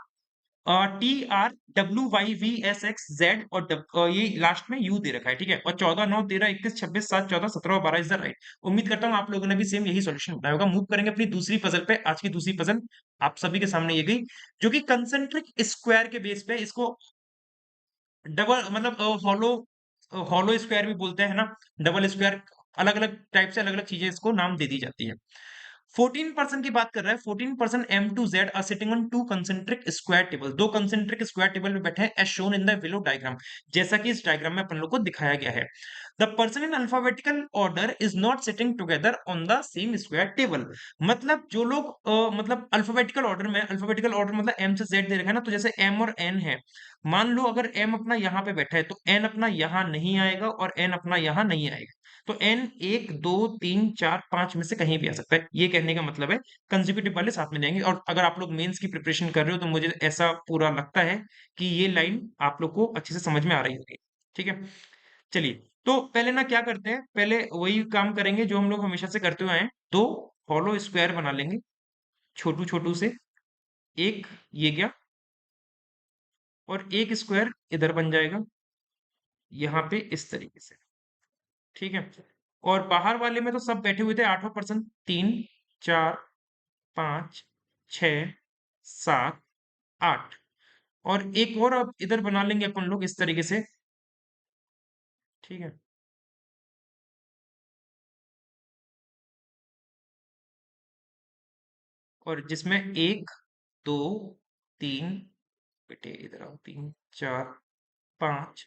TR WYVSXZ और ये लास्ट में U दे रखा है। ठीक है, और 14 9 13 21 26 7 14 17 और 12 इज द राइट। उम्मीद करता हूँ आप लोगों ने भी सेम यही सॉल्यूशन बनाया होगा। मूव करेंगे अपनी दूसरी पजल पे। आज की दूसरी पजल आप सभी के सामने ये गई, जो कि कंसेंट्रिक स्क्वायर के बेस पे, इसको डबल मतलब हॉलो, हॉलो स्क्वायर भी बोलते हैं ना, डबल स्क्वायर, अलग अलग टाइप से अलग अलग चीजें इसको नाम दे दी जाती है। 14% की बात कर रहा है, 14% M to Z are sitting on two concentric square tables, दो concentric square table में बैठे हैं as shown in the below diagram, जैसा कि इस डायग्राम में अपन लोग को दिखाया गया है। The person in alphabetical order is not sitting together on the same square table, मतलब जो लोग मतलब अल्फाबेटिकल ऑर्डर में, अल्फाबेटिकल ऑर्डर मतलब M से Z दे रखा है ना, तो जैसे M और N है, मान लो अगर M अपना यहाँ पे बैठा है तो N अपना यहाँ नहीं आएगा और N अपना यहाँ नहीं आएगा, तो n 1 2 3 4 5 में से कहीं भी आ सकता है, ये कहने का मतलब है कंसेक्यूटिव वाले साथ में जाएंगे। और अगर आप लोग मेंस की प्रिपरेशन कर रहे हो तो मुझे ऐसा पूरा लगता है कि ये लाइन आप लोग को अच्छे से समझ में आ रही होगी। ठीक है, चलिए, तो पहले ना क्या करते हैं, पहले वही काम करेंगे जो हम लोग हमेशा से करते हुए आए हैं, दो हॉलो स्क्वायर बना लेंगे छोटू छोटू से, एक ये गया और एक स्क्वायर इधर बन जाएगा यहाँ पे इस तरीके से। ठीक है, और बाहर वाले में तो सब बैठे हुए थे आठों पर्सन, 3 4 5 6 7 8, और एक और अब इधर बना लेंगे अपन लोग इस तरीके से। ठीक है, और जिसमें 1 2 3, बेटे इधर आओ, 3 4 5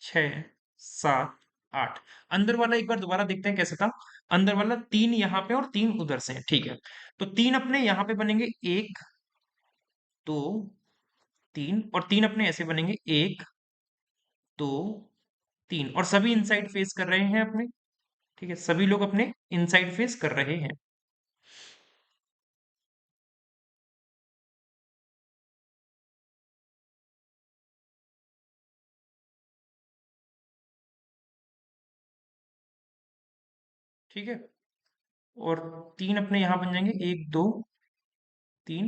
6 7 8, अंदर वाला एक बार दोबारा देखते हैं कैसे था। अंदर वाला 3 यहाँ पे और 3 उधर से है। ठीक है, तो 3 अपने यहाँ पे बनेंगे, 1 2 3, और 3 अपने ऐसे बनेंगे, 1 2 3, और सभी इनसाइड फेस कर रहे हैं अपने। ठीक है, सभी लोग अपने इनसाइड फेस कर रहे हैं। ठीक है, और 3 अपने यहाँ बन जाएंगे, 1 2 3,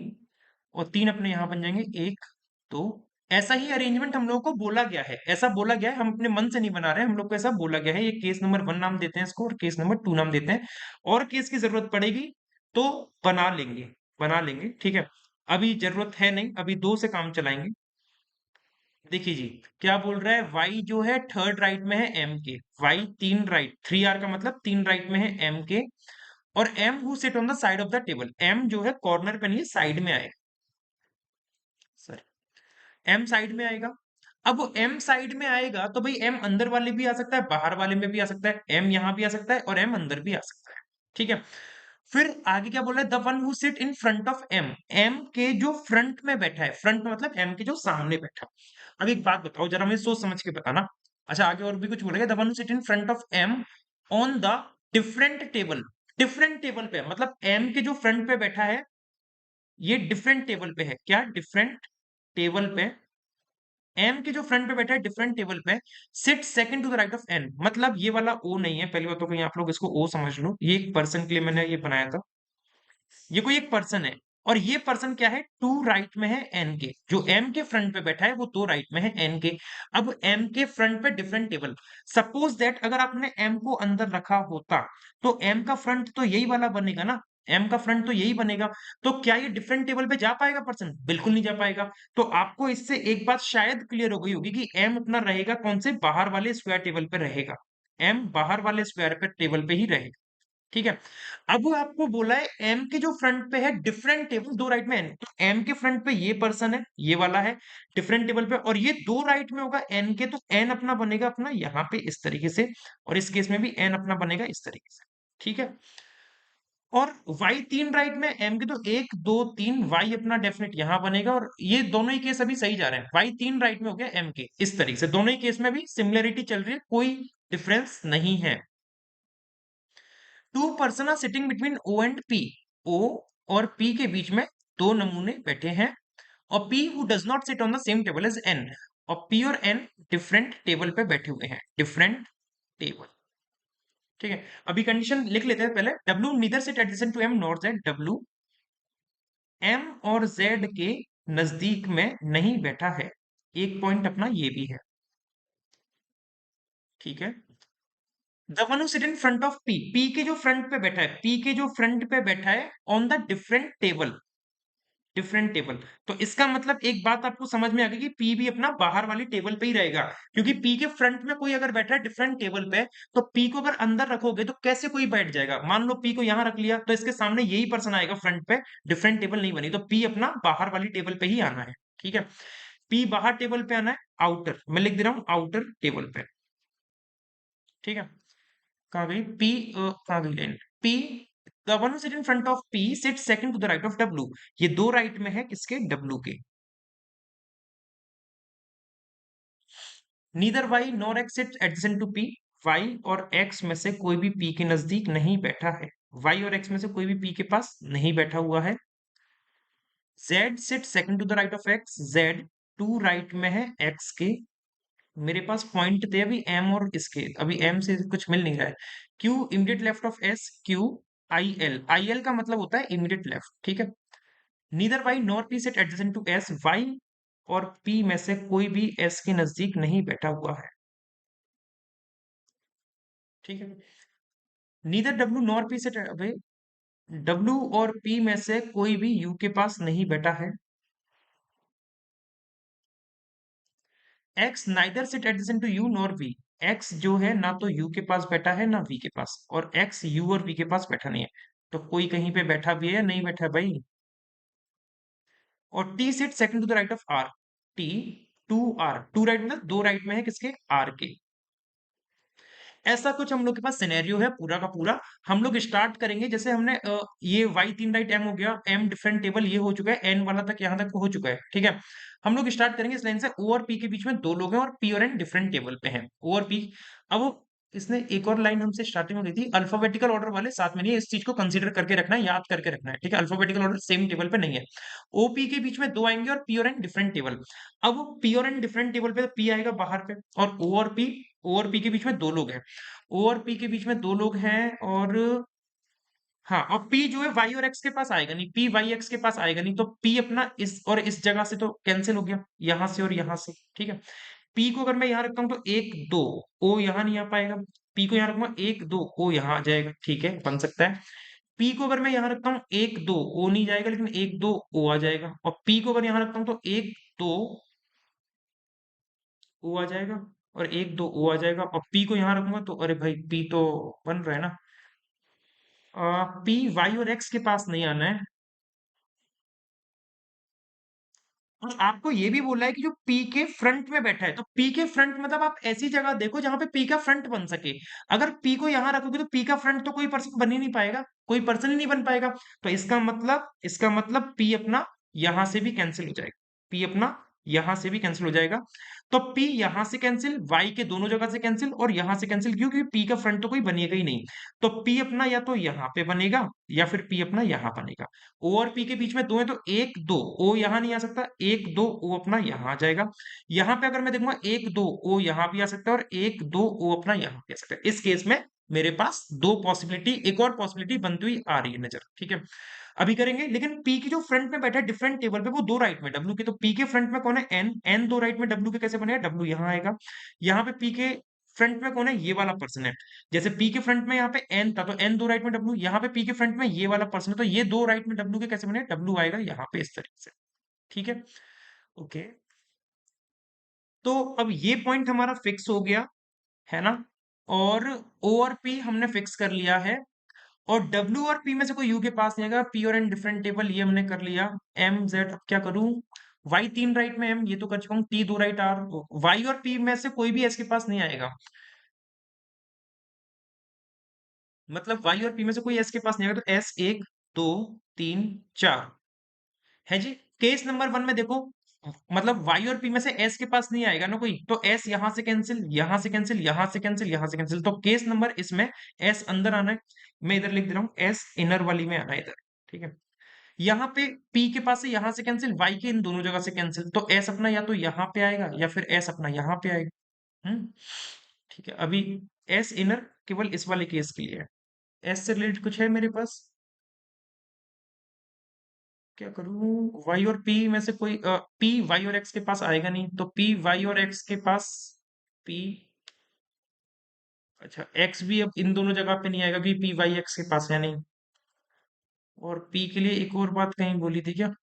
और 3 अपने यहाँ बन जाएंगे, 1 2। ऐसा ही अरेंजमेंट हम लोगों को बोला गया है, ऐसा बोला गया है, हम अपने मन से नहीं बना रहे हैं, हम लोग को ऐसा बोला गया है। ये केस नंबर 1 नाम देते हैं इसको, और केस नंबर 2 नाम देते हैं, और केस की जरूरत पड़ेगी तो बना लेंगे, बना लेंगे। ठीक है, अभी जरूरत है नहीं, अभी 2 से काम चलाएंगे। देखिए जी, क्या बोल रहा है, y जो है थर्ड राइट में है m के, y 3 राइट, 3r का मतलब 3 राइट में है m के, और m who sit on the side of the table, m जो है कॉर्नर पे नहीं, साइड में आएगा, सर m साइड में आएगा। अब वो m साइड में आएगा तो भाई m अंदर वाले भी आ सकता है, बाहर वाले में भी आ सकता है, m यहाँ भी आ सकता है और m अंदर भी आ सकता है। ठीक है, फिर आगे क्या बोला है, the one who sit in front of m, m के जो फ्रंट में बैठा है, फ्रंट में मतलब m के जो सामने बैठा है। अब एक बात बताओ जरा, मुझे सोच समझ के बताना। अच्छा, आगे और भी कुछ बोलेगा, the one who sit in front of m on the different table, different table पे, मतलब m के जो फ्रंट पे बैठा है ये डिफरेंट टेबल पे है, क्या डिफरेंट टेबल पे, एम के जो फ्रंट पे बैठा है डिफरेंट टेबल पे, sit second to the right of N, मतलब ये वाला ओ नहीं है, पहली बात तो कहीं आप लोग इसको ओ समझ लो, ये एक पर्सन के लिए मैंने ये बनाया था, ये कोई एक पर्सन है, और ये पर्सन क्या है, टू राइट में है एन के, जो एम के फ्रंट पे बैठा है वो दो राइट में है एन के। अब एम के फ्रंट पे डिफरेंट टेबल, सपोज दैट अगर आपने एम को अंदर रखा होता तो एम का फ्रंट तो यही वाला बनेगा ना, एम का फ्रंट तो यही बनेगा, तो क्या ये डिफरेंट टेबल पे जा पाएगा पर्सन, बिल्कुल नहीं जा पाएगा। तो आपको इससे एक बात शायद क्लियर हो गई होगी कि एम अपना रहेगा कौन से, बाहर वाले स्क्वायर टेबल पे रहेगा, एम बाहर वाले स्क्वायर पे टेबल पे ही रहेगा। ठीक है, अब वो आपको बोला है एम के जो फ्रंट पे है डिफरेंट टेबल, दो राइट में एन, तो एम के फ्रंट पे ये पर्सन है, ये वाला है डिफरेंट टेबल पे, और ये दो राइट में होगा एन के, तो एन अपना बनेगा अपना यहाँ पे इस तरीके से, और इस केस में भी एन अपना बनेगा इस तरीके से। ठीक है, और y 3 राइट में m के, तो 1 2 3, y अपना डेफिनेट यहां बनेगा, और ये दोनों ही केस अभी सही जा रहे हैं, y 3 राइट में हो गया m के, इस तरीके से दोनों ही केस में भी सिमिलरिटी चल रही है, कोई डिफरेंस नहीं है। Two person are sitting between O and P, O और P के बीच में दो नमूने बैठे हैं, और P who does not sit on the same table as N, और P और N डिफरेंट टेबल पे बैठे हुए हैं, डिफरेंट टेबल। ठीक है, अभी कंडीशन लिख लेते हैं पहले, W neither sit adjacent to M nor Z, W M और Z के नजदीक में नहीं बैठा है, एक पॉइंट अपना ये भी है। ठीक है, the one who sit in front of P, P के जो फ्रंट पे बैठा है, P के जो फ्रंट पे बैठा है on the different table, different table. तो इसका मतलब एक बात आपको समझ में आ गई कि पी भी अपना बाहर वाली टेबल पे ही रहेगा, क्योंकि पी के फ्रंट में कोई अगर बैठा है डिफरेंट टेबल पे, तो पी को अगर अंदर रखोगे तो कैसे कोई बैठ जाएगा? मान लो पी को यहां रख लिया तो इसके सामने यही पर्सन आएगा फ्रंट पे, डिफरेंट टेबल नहीं बनी, तो पी अपना बाहर वाली टेबल पे ही आना है। ठीक है, पी बाहर टेबल पे आना है, आउटर मैं लिख दे रहा हूं, आउटर टेबल पे। ठीक है, कहाँ गई पी, कहाँ गई line? P, the one sit in front of P sit second to the right of W. ये दो राइट में है किसके? डब्ल्यू के। Neither Y nor X sit adjacent to P. Y और एक्स में से कोई भी पी के नजदीक नहीं बैठा है। वाई और एक्स में से कोई भी पी के पास नहीं बैठा हुआ है। Z sit second to the right of X. Z two right में है एक्स के। मेरे पास पॉइंट थे अभी एम और इसके, अभी एम से कुछ मिल नहीं रहा है। Q immediate left of S. Q I L, I L का मतलब होता है इमीडिएट लेफ्ट। ठीक है, neither Y nor P set adjacent to S. Y और पी में से कोई भी एस के नजदीक नहीं बैठा हुआ है। ठीक है, neither W nor P set, भाई डब्ल्यू और पी में से कोई भी यू के पास नहीं बैठा है। X neither sit adjacent to U nor V. X जो है ना तो यू के पास बैठा है ना वी के पास, और एक्स यू और वी के पास बैठा नहीं है। तो कोई कहीं पे बैठा भी है या नहीं बैठा है भाई? और T sit second to the right of R. T to R, two right मतलब दो राइट में है किसके? आर के। ऐसा कुछ हम लोग के पास सिनेरियो है पूरा का पूरा। हम लोग स्टार्ट करेंगे जैसे हमने ये वाई तीन राइट एम हो गया, एम डिफरेंट टेबल ये हो चुका है, एन वाला तक यहाँ तक हो चुका है। ठीक है, हम लोग स्टार्ट करेंगे इस लाइन से। ओ और पी के बीच में दो लोग हैं और पी और एन डिफरेंट टेबल पे हैं। ओ और पी, अब इसने एक और लाइन हमसे स्टार्टिंग में दी थी, अल्फाबेटिकल ऑर्डर वाले साथ में नहीं है, इस चीज को कंसीडर करके रखना है, याद करके रखना है। ठीक है, अल्फाबेटिकल ऑर्डर सेम टेबल पे नहीं है। ओपी के बीच में दो आएंगे और पी और एन डिफरेंट टेबल। अब पी और एन डिफरेंट टेबल पे, तो पी आएगा बाहर पे, और ओ और पी, ओ और पी के बीच में दो लोग हैं। ओ और पी के बीच में दो लोग हैं, और हाँ, और पी जो है वाई और एक्स के पास आएगा नहीं, पी वाई एक्स के पास आएगा नहीं, तो पी अपना इस और इस जगह से तो कैंसिल हो गया, यहां से और यहां से। ठीक है, पी को अगर मैं यहां रखता हूं तो एक दो, ओ यहां नहीं आ पाएगा। पी को यहां रखूंगा एक दो, ओ यहां आ जाएगा। ठीक है, बन सकता है। पी को अगर मैं यहां रखता हूं एक दो, ओ नहीं जाएगा, लेकिन एक दो ओ आ जाएगा। और पी को अगर यहां रखता हूं तो एक दो ओ आ जाएगा, और एक दो ओ आ जाएगा। और पी को यहां रखूंगा तो अरे भाई पी तो बन रहा है ना। पी वाई और एक्स के पास नहीं आना है। और आपको ये भी बोला है कि जो पी के फ्रंट में बैठा है, तो पी के फ्रंट मतलब आप ऐसी जगह देखो जहां पे पी का फ्रंट बन सके। अगर पी को यहां रखोगे तो पी का फ्रंट तो कोई पर्सन बन ही नहीं पाएगा, कोई पर्सन ही नहीं बन पाएगा। तो इसका मतलब पी अपना यहां से भी कैंसिल हो जाएगा। पी अपना यहां से भी कैंसिल हो जाएगा। तो पी यहां से कैंसिल, वाई के दोनों जगह से कैंसिल, और यहां से कैंसिल, क्योंकि पी का फ्रंट तो कोई बनेगा ही नहीं। तो पी अपना या तो यहां पे बनेगा, या फिर पी अपना यहां बनेगा। ओ और पी के बीच में दो है तो एक दो, ओ यहां नहीं आ सकता, एक दो ओ अपना यहां आ जाएगा। यहां पे अगर मैं देखूंगा एक दो ओ यहां भी आ सकता है, और एक दो ओ अपना यहां भी आ सकता है। इस केस में मेरे पास दो पॉसिबिलिटी, एक और पॉसिबिलिटी बनती हुई आ रही है नजर। ठीक है, अभी करेंगे। लेकिन पी की जो फ्रंट में बैठा है डिफरेंट टेबल पे, वो दो राइट में डब्ल्यू के, तो पी के फ्रंट में कौन है? एन। एन दो राइट में डब्ल्यू के कैसे बनेगा? डब्ल्यू यहां आएगा। यहाँ पे पी के फ्रंट में कौन है? ये वाला पर्सन है। जैसे पी के फ्रंट में यहाँ पे एन था, तो एन दो राइट में डब्ल्यू, यहाँ पे पी के फ्रंट में ये वाला पर्सन है, तो ये दो राइट में डब्ल्यू के कैसे बने? डब्ल्यू आएगा यहाँ पे इस तरीके से। ठीक है, ओके। तो अब ये पॉइंट हमारा फिक्स हो गया है ना, और ओ और पी हमने फिक्स कर लिया है। और डब्ल्यू और पी में से कोई यू के पास नहीं आएगा। पी और एन डिफरेंट टेबल ये हमने कर लिया। एम जेड, अब क्या करूं? वाई तीन राइट में एम ये तो कर चुका हूं, टी दो राइट आर। वाई और पी में से कोई भी एस के पास नहीं आएगा, मतलब वाई और पी में से कोई एस के पास नहीं आएगा। तो एस एक दो तीन चार है जी। केस नंबर वन में देखो, मतलब वाई और पी में से एस के पास नहीं आएगा ना कोई, तो एस यहां से कैंसिल, यहां से कैंसिल, यहां से कैंसिल, यहां से कैंसिल। तो केस नंबर इसमें एस अंदर आना है। मैं इधर लिख दे रहा हूं, एस इनर वाली में आना है इधर। ठीक है, यहाँ पे पी के पास है, यहां से कैंसिल, वाई के इन दोनों जगह से कैंसिल, तो एस अपना या तो यहाँ पे आएगा या फिर एस अपना यहाँ पे आएगा। हम्म, ठीक है। अभी एस इनर केवल इस वाले केस के लिए है। एस से रिलेटेड कुछ है मेरे पास? क्या करूं? वाई और पी में से कोई पी वाई और एक्स के पास आएगा नहीं, तो पी वाई और एक्स के पास, पी, अच्छा एक्स भी अब इन दोनों जगह पे नहीं आएगा क्योंकि पी वाई एक्स के पास है नहीं। और पी के लिए एक और बात कहीं बोली थी क्या?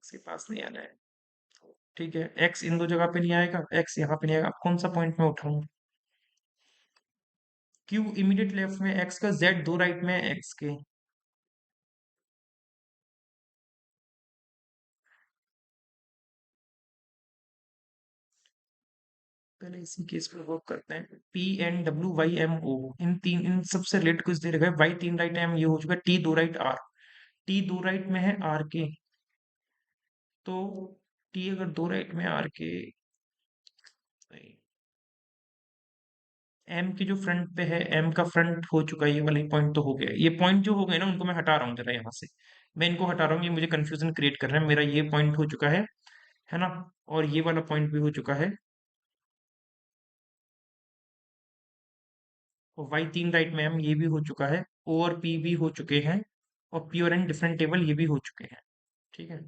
एक्स के पास नहीं आना है। ठीक है, एक्स इन दो जगह पे नहीं आएगा, एक्स यहाँ पे नहीं आएगा। कौन सा पॉइंट में उठाऊं? क्यू इमीडिएट लेफ्ट में एक्स का, जेड दो राइट में एक्स के। पहले इसी केस पे वर्क करते हैं। P N W Y M O, इन सबसे रिलेट कुछ दे रखा है। वाई तीन राइट एम ये हो चुका है, टी दो राइट आर, टी दो राइट में है आर के। तो टी अगर दो राइट में आर के, एम की जो फ्रंट पे है, एम का फ्रंट हो चुका है, ये वाला पॉइंट तो हो गया। ये पॉइंट जो हो गए ना, उनको मैं हटा रहा हूँ जरा यहाँ से। मैं इनको हटा रहा हूँ, ये मुझे कंफ्यूजन क्रिएट कर रहा है। मेरा ये पॉइंट हो चुका है ना? और ये वाला पॉइंट भी हो चुका है। और वाई तीन राइट में एम ये भी हो चुका है। ओ और पी भी हो चुके हैं। और पी और एन डिफरेंट टेबल ये भी हो चुके हैं। ठीक है।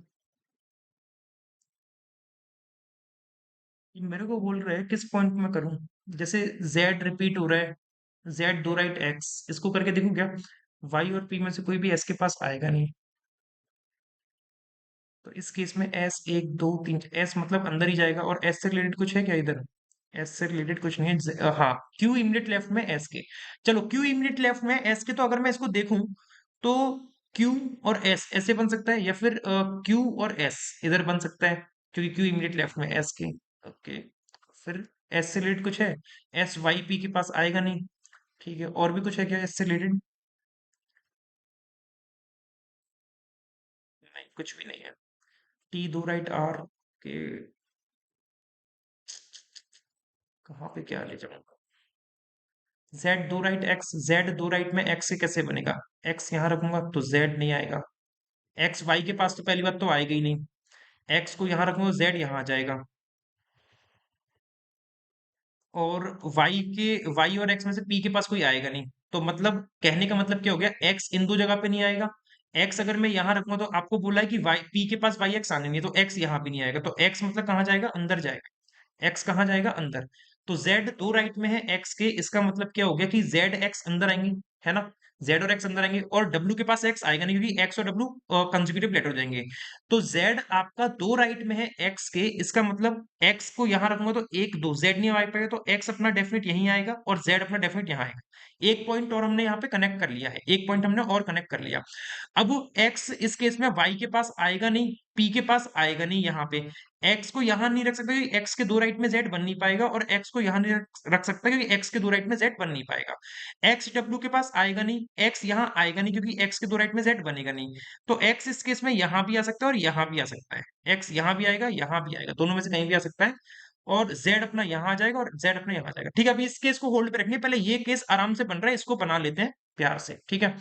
ये मेरे को बोल रहा है किस पॉइंट में करूं। जैसे जेड रिपीट हो रहा है, जेड दो राइट एक्स, इसको करके देखूं क्या? वाई और पी में से कोई भी एस के पास आएगा नहीं। तो इस केस में एस एक दो तीन, एस मतलब अंदर ही जाएगा। और एस से रिलेटेड कुछ है क्या इधर? एस से रिलेटेड कुछ नहीं है। हाँ, क्यू इमीडिएट लेफ्ट में एस के। चलो, क्यू इमीडिएट लेफ्ट में एस के, तो अगर मैं इसको देखूं तो क्यू और एस ऐसे बन सकता है, या फिर क्यू और एस इधर बन सकता है, क्योंकि क्यू इमीडिएट लेफ्ट में एस के। ओके। फिर एस से रिलेटेड कुछ है? एस वाई पी के पास आएगा नहीं। ठीक है, और भी कुछ है क्या एस से रिलेटेड? नहीं, कुछ भी नहीं है। टी दो राइट आर के, कहाँ पे क्या ले जाऊंगा? जेड दो राइट एक्स, जेड दो राइट में एक्स से कैसे बनेगा? एक्स यहाँ रखूंगा तो जेड नहीं आएगा। एक्स वाई के पास तो पहली बात तो आएगा ही नहीं। एक्स को यहाँ रखूंगा, जेड यहाँ आ जाएगा। और वाई और एक्स में से पी के पास कोई आएगा नहीं। तो मतलब कहने का मतलब क्या हो गया? एक्स इन दो जगह पे नहीं आएगा। एक्स अगर मैं यहाँ रखूंगा, तो आपको बोला है कि वाई पी के पास वाई एक्स आने नहीं है, तो एक्स यहाँ भी नहीं आएगा। तो एक्स मतलब कहाँ जाएगा? अंदर जाएगा। एक्स कहाँ जाएगा? अंदर। तो जेड दो राइट में है एक्स के, इसका मतलब क्या हो गया कि जेड एक्स अंदर आएंगे, है ना? जेड और एक्स अंदर आएंगे, और डब्ल्यू के पास एक्स आएगा नहीं, क्योंकि एक्स और डब्ल्यू कंसेक्यूटिव लेटर हो जाएंगे। तो जेड आपका दो राइट में है एक्स के, इसका मतलब एक्स को यहां रखूंगा तो एक दो, जेड नहीं आ पाएगा, तो एक्स अपना डेफिनेट यहीं आएगा और जेड अपना डेफिनेट यहाँ आएगा। एक पॉइंट और हमने यहाँ पे कनेक्ट कर लिया है, एक पॉइंट हमने और कनेक्ट कर लिया। अब x इस केस में y के पास आएगा नहीं, p के पास आएगा नहीं। यहाँ पे x को यहां नहीं रख सकता, क्योंकि x के दो राइट में z बन नहीं पाएगा, और x को यहां नहीं रख सकता, क्योंकि x के दो राइट में z बन नहीं पाएगा। x w के पास आएगा नहीं, x यहां आएगा नहीं, क्योंकि x के दो राइट में z बनेगा नहीं। तो x इस केस में यहां भी आ सकता है और यहां भी आ सकता है। x यहां भी आएगा, यहां भी आएगा, दोनों में से कहीं भी आ सकता है। और z अपना यहां आ जाएगा और z अपना यहां आ जाएगा। ठीक है, अभी इस केस को होल्ड पे रखने पहले ये केस आराम से बन रहा है, इसको बना लेते हैं प्यार से। ठीक है,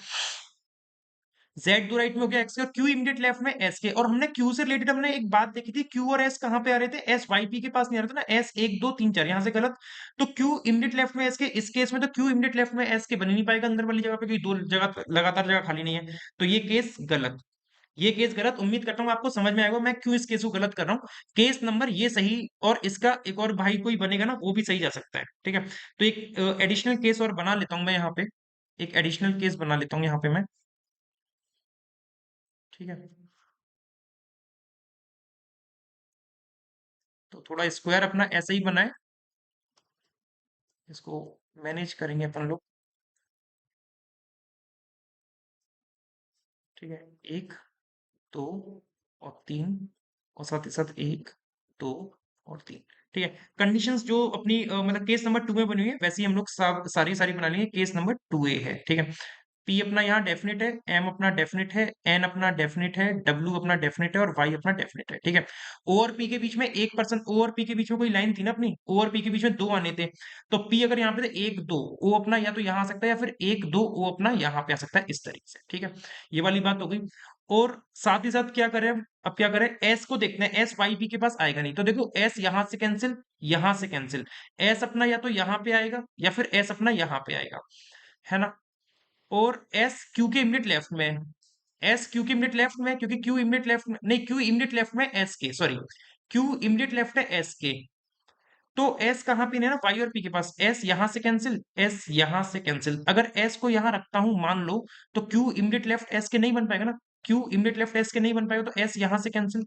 जेड दो राइट में हो गया एक्स के, और क्यू इमीडिएट लेफ्ट में एस के। और हमने क्यू से रिलेटेड हमने एक बात देखी थी, क्यू और एस कहाँ पे आ रहे थे? एस वाई पी के पास नहीं आ रहे थे ना, एस एक दो तीन चार, यहाँ से गलत। तो क्यू इमीडिएट लेफ्ट में एस के, इस केस में तो क्यू इमीडिएट लेफ्ट में एस के बन ही नहीं पाएगा अंदर वाली जगह पे, क्योंकि दो जगह लगातार जगह खाली नहीं है। तो ये केस गलत, ये केस गलत। उम्मीद करता हूँ आपको समझ में आएगा मैं क्यों इस केस को गलत कर रहा हूँ। केस नंबर ये सही, और इसका एक और भाई कोई बनेगा ना, वो भी सही जा सकता है। ठीक है, तो एक एडिशनल केस और बना लेता हूँ मैं यहाँ पे, एक एडिशनल केस बना लेता हूँ यहाँ पे मैं। ठीक है, तो थोड़ा स्क्वायर अपना ऐसे ही बनाए, इसको मैनेज करेंगे अपन लोग। ठीक है, एक दो और तीन, और साथ ही साथ एक दो और तीन। ठीक है, कंडीशंस जो अपनी मतलब केस नंबर टू में बनी हुई है, वैसे ही हम लोग सारी सारी बना लेंगे। केस नंबर टू ए है। ठीक है, पी अपना यहाँ डेफिनेट है, एम अपना डेफिनेट है, एन अपना डेफिनेट है, डब्ल्यू अपना डेफिनेट है, और वाई अपना डेफिनेट है। ठीक है, ओ और पी के बीच में एक पर्सन, ओ और पी के बीच में कोई लाइन थी ना अपनी, ओ और पी के बीच में दो आने थे। तो पी अगर यहाँ पे थे एक दो, ओ अपना या तो यहाँ आ सकता है, या फिर एक दो ओ अपना यहाँ पे आ सकता है, इस तरीके से। ठीक है, ये वाली बात हो गई। और साथ ही साथ क्या करें, अब क्या करें, एस को देखते हैं। एस वाई पी के पास आएगा नहीं, तो देखो एस यहां से कैंसिल, यहां से कैंसिल। एस अपना या तो यहाँ पे आएगा, या फिर एस अपना यहाँ पे आएगा, है ना? और एस क्यू के इमिडिएट लेफ्ट में है। एस क्यू के इमिडिएट लेफ्ट में है, क्योंकि क्यू इमिडिएट लेफ्ट में नहीं, क्यू इमिडिएट लेफ्ट में एस के, सॉरी, क्यू इमिडिएट लेफ्ट है एस के। तो एस कहाँ पे नहीं है ना, वाई और पी के पास। एस यहां से कैंसिल, एस यहां से कैंसिल। अगर एस को यहां रखता हूं मान लो, तो क्यू इमिडिएट लेफ्ट एस के नहीं बन पाएगा ना, क्यू इमीडिएट लेफ्ट एस के नहीं बन पाएगा तो एस यहां से कैंसिल,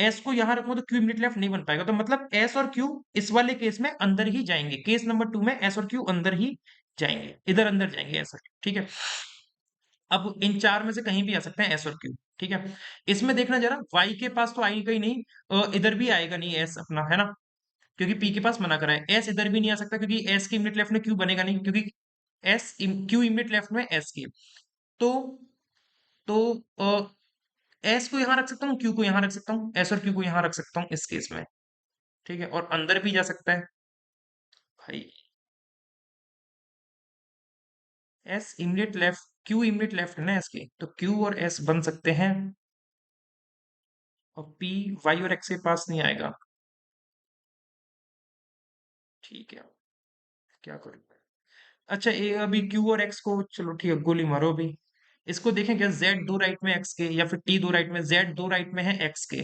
एस को यहां रखूंगा तो क्यू इमीडिएट लेफ्ट नहीं बन पाएगा, तो मतलब एस और क्यू इस वाले केस में अंदर ही जाएंगे, केस नंबर 2 में एस और क्यू अंदर ही जाएंगे, इधर अंदर जाएंगे एस और क्यू, ठीक है। अब इन चार में से कहीं भी आ सकते हैं एस और क्यू, ठीक है। इसमें देखना जरा वाई के पास तो आएगा ही नहीं, इधर भी आएगा नहीं एस अपना, है ना, क्योंकि पी के पास मना करा है। एस इधर भी नहीं आ सकता क्योंकि एस के इमीडिएट लेफ्ट में क्यू बनेगा नहीं, क्योंकि एस क्यू इमीडिएट लेफ्ट में एस के, तो तो एस को यहां रख सकता हूँ, क्यू को यहां रख सकता हूँ, एस और क्यू को यहां रख सकता हूँ इस केस में, ठीक है, और अंदर भी जा सकता है भाई, S immediate left Q immediate left है ना एस के, तो क्यू और एस बन सकते हैं, और पी वाई और एक्स के पास नहीं आएगा, ठीक है, क्या करूँ। अच्छा ये अभी क्यू और एक्स को चलो ठीक है गोली मारो अभी, इसको देखें क्या, जेड दो राइट में एक्स के, या फिर टी दो राइट में, जेड दो राइट में है एक्स के,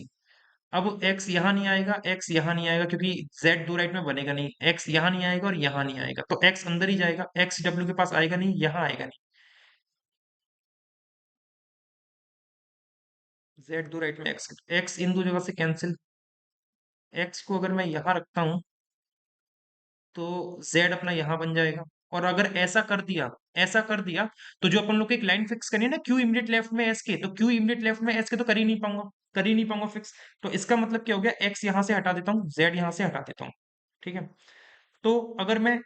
अब एक्स यहाँ नहीं आएगा, एक्स यहाँ नहीं आएगा क्योंकि जेड दो राइट में बनेगा नहीं, एक्स यहाँ नहीं आएगा और यहाँ नहीं आएगा, तो एक्स अंदर ही जाएगा, एक्स डब्ल्यू के पास आएगा नहीं, यहाँ आएगा नहीं, जेड दो राइट में एक्स, एक्स इन दो जगह से कैंसिल, एक्स को अगर मैं यहाँ रखता हूँ तो z अपना यहाँ बन जाएगा, और अगर ऐसा कर दिया तो जो अपन लोग को एक लाइन फिक्स करनी है ना क्यू इमीडिएट लेफ्ट में एस के, तो क्यू इमीडिएट लेफ्ट में एस के तो कर ही नहीं पाऊंगा फिक्स, तो इसका मतलब क्या हो गया, x यहाँ से हटा देता हूँ, z यहाँ से हटा देता हूँ, ठीक है। तो अगर मैं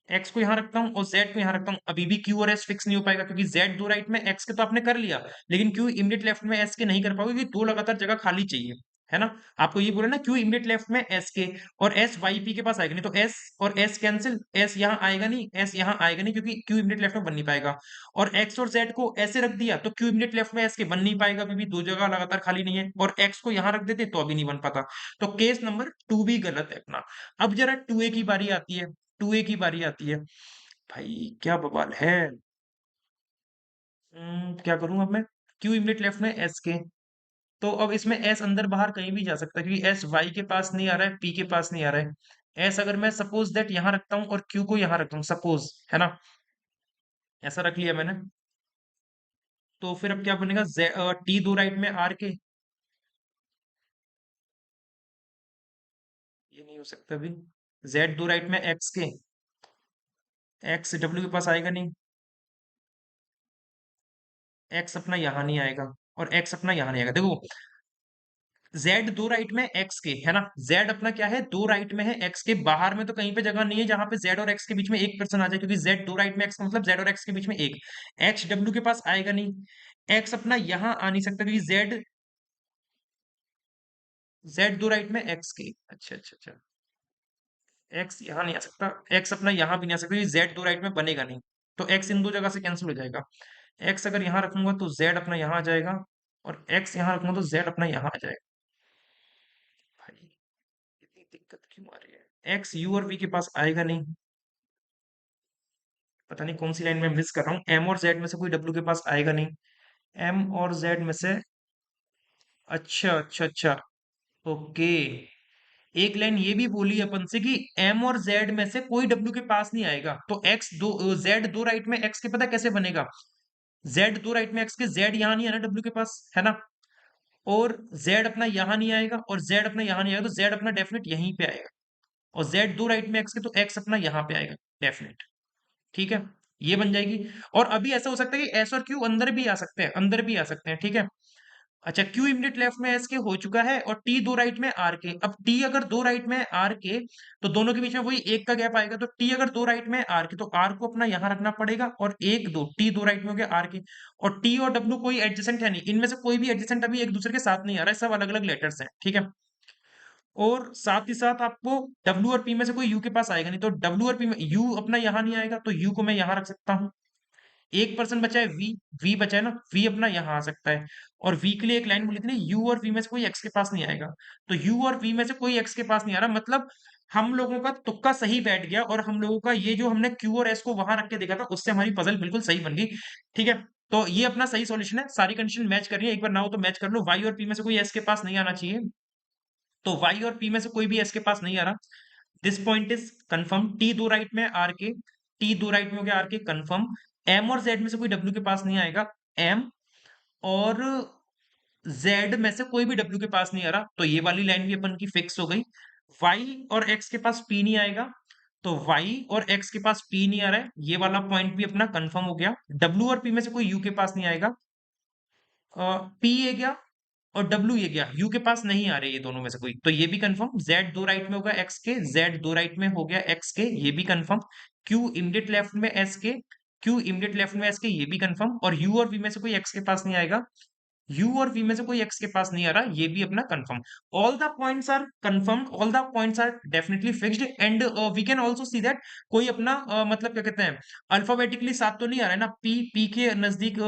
x को यहाँ रखता हूँ और z को यहाँ रखता हूँ, अभी भी q और s फिक्स नहीं हो पाएगा क्योंकि z दो राइट में x के तो आपने कर लिया, लेकिन q इमीडिएट लेफ्ट में s के नहीं कर पाओगे क्योंकि दो लगातार जगह खाली चाहिए, है ना। आपको ये बोला ना q इमीडिएट लेफ्ट में s के, और s y p के पास आएगा नहीं, तो s और s कैंसिल, s यहाँ आएगा नहीं, s यहाँ आएगा नहीं क्योंकि q इमीडिएट लेफ्ट में बन नहीं पाएगा, और x और z को ऐसे रख दिया तो q इमीडिएट लेफ्ट में s के बन नहीं पाएगा, अभी भी दो जगह लगातार खाली नहीं है, और x को यहाँ रख देते तो अभी नहीं बन पाता, तो केस नंबर 2 भी गलत है अपना। अब जरा 2a की बारी आती है, 2a की बारी आती है, भाई क्या बवाल है। क्या करूं अब मैं, क्यू इमीडिएट लेफ्ट में एस के, तो अब इसमें एस अंदर बाहर कहीं भी जा सकता है क्योंकि एस वाई के पास नहीं आ रहा है, पी के पास नहीं आ रहा है, एस अगर मैं सपोज दैट यहाँ रखता हूँ और क्यू को यहाँ रखता हूँ सपोज, है ना, ऐसा रख लिया मैंने, तो फिर अब क्या बनेगा, टी दो राइट में आर के, ये नहीं हो सकता भी, जेड दो राइट में एक्स के, एक्स डब्ल्यू के पास आएगा नहीं, एक्स अपना यहाँ नहीं आएगा, और एक्स अपना यहाँ नहीं आएगा, देखो z दो राइट में x के, है ना, z अपना क्या है, दो राइट में है x के, बाहर में तो कहीं पे जगह नहीं है जहां पे z और x के बीच में एक पर्सन आ जाए, क्योंकि z दो राइट में x का मतलब z और x के बीच में एक, x w के पास आएगा नहीं, x अपना यहां आ नहीं सकता क्योंकि z दो राइट में x के, अच्छा अच्छा अच्छा, x यहां नहीं आ सकता, x अपना यहां भी नहीं आ सकता क्योंकि z दो राइट में बनेगा नहीं, तो x इन दो जगह से कैंसिल हो जाएगा, x अगर यहां रखूंगा तो z अपना यहां आ जाएगा, और x यहां रखूंगा तो z अपना यहां आ जाएगा, भाई इतनी दिक्कत क्यों आ रही है, एक्स यू और वी के पास आएगा नहीं, पता नहीं कौन सी लाइन में मिस कर रहा हूँ, एम और जेड में से कोई डब्ल्यू के पास आएगा नहीं, एम और जेड में से, अच्छा अच्छा अच्छा, ओके, एक लाइन ये भी बोली अपन से कि एम और जेड में से कोई डब्ल्यू के पास नहीं आएगा, तो एक्स दो जेड दो राइट में एक्स के पता कैसे बनेगा, जेड दो राइट में एक्स के, जेड यहाँ नहीं है ना डब्ल्यू के पास, है ना, और जेड अपना यहाँ नहीं आएगा और जेड अपना यहाँ नहीं आएगा, तो जेड अपना डेफिनेट यहीं पे आएगा, और जेड दो राइट में एक्स के, तो एक्स अपना यहाँ पे आएगा डेफिनेट, ठीक है, ये बन जाएगी। और अभी ऐसा हो सकता है कि एस और क्यू अंदर भी आ सकते हैं, अंदर भी आ सकते हैं, ठीक है। अच्छा क्यू इमीडिएट लेफ्ट में एस के हो चुका है, और टी दो राइट में आर के, अब टी अगर दो राइट में आर के, तो दोनों के बीच में वही एक का गैप आएगा, तो टी अगर दो राइट में आर के, तो आर को अपना यहां रखना पड़ेगा, और एक दो टी दो राइट में हो गया आर के, और टी और डब्ल्यू कोई एडजेसेंट है नहीं, इनमें से कोई भी एडजेसेंट अभी एक दूसरे के साथ नहीं आ रहा है, सब अलग अलग लेटर्स हैं, ठीक है। और साथ ही साथ आपको W और P में से कोई U के पास आएगा नहीं, तो W और P में U अपना यहां नहीं आएगा, तो U को मैं यहां रख सकता हूं, एक पर्सन बचा है V बचा है ना, V अपना यहां आ सकता है, और V के लिए एक लाइन बोली थी ना, U और V में से कोई X के पास नहीं आएगा, तो U और V में से कोई X के पास नहीं आ रहा, मतलब हम लोगों का तुक्का सही बैठ गया, और हम लोगों का ये जो हमने Q और S को वहां रख के देखा था उससे हमारी पजल बिल्कुल सही बन गई, ठीक है। तो ये अपना सही सॉल्यूशन है, सारी कंडीशन मैच कर रही है, एक बार ना हो तो मैच कर लो, Y और P में से कोई S के पास नहीं आना चाहिए, तो y और p में से कोई भी s के पास नहीं आ रहा, this point is confirm, t दो राइट में आर के, t दो राइट में हो गया आर के कंफर्म, m और z में से कोई w के पास नहीं आएगा, m, और जेड में से कोई भी डब्ल्यू के पास नहीं आ रहा, तो ये वाली लाइन भी अपन की फिक्स हो गई। वाई और एक्स के पास पी नहीं आएगा, तो वाई और एक्स के पास पी नहीं आ रहा है, ये वाला पॉइंट भी अपना कंफर्म हो गया। डब्ल्यू और पी में से कोई यू के पास नहीं आएगा, पी ये गया और डब्ल्यू ये गया, यू के पास नहीं आ रहे ये दोनों में से कोई, तो ये भी कंफर्म। जेड दो राइट में होगा एक्स के, जेड दो राइट में हो गया एक्स के, ये भी कंफर्म। क्यू इमीडिएट लेफ्ट में एस के, क्यू इमीडिएट लेफ्ट में एस के, ये भी कंफर्म। और यू और वी में से कोई एक्स के पास नहीं आएगा, यू और वी में से कोई एक्स के पास नहीं आ रहा, ये भी अपना confirm. All the points are confirmed, all the points are definitely fixed, and we can also see that कोई अपना मतलब क्या कहते हैं, अल्फाबेटिकली साथ तो नहीं आ रहा है ना, पी पी के नजदीक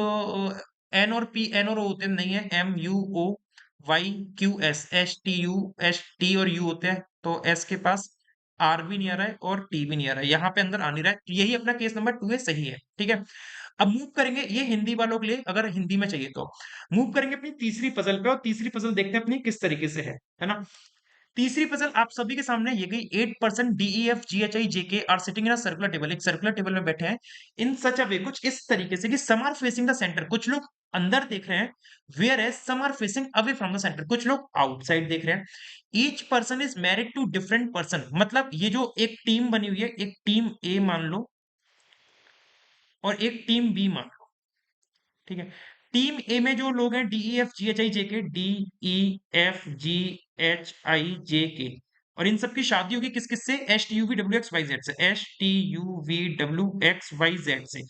एन और पी एन और ओ होते नहीं है, M U O Y Q S, S T और यू होते हैं, तो एस के पास आर भी नहीं आ रहा है और टी भी नहीं आ रहा है, यहाँ पे अंदर आ नहीं रहा है, तो यही अपना केस नंबर 2 है, सही है, ठीक है। अब मूव करेंगे, ये हिंदी वालों के लिए, अगर हिंदी में चाहिए तो मूव करेंगे अपनी तीसरी पजल पे, और तीसरी पजल देखते हैं अपनी किस तरीके से है ना। तीसरी पजल आप सभी के सामने ये गई। 8% DEF GHI JK are sitting in a circular table, एक सर्कुलर टेबल में बैठे हैं इन सच अ वे, कुछ इस तरीके से कि some are facing the centre, कुछ लोग अंदर देख रहे हैं, whereas some are facing away from the centre, कुछ लोग आउटसाइड देख रहे हैं। Each person is married to different person, मतलब ये जो एक टीम बनी हुई है, एक टीम ए मान लो और एक टीम बी मान लो, ठीक है। टीम ए में जो लोग हैं DEF GHI JK, DEF GHI JK, और इन सबकी शादी होगी किस किस से, STUVWXYZ से, STUVWXYZ से।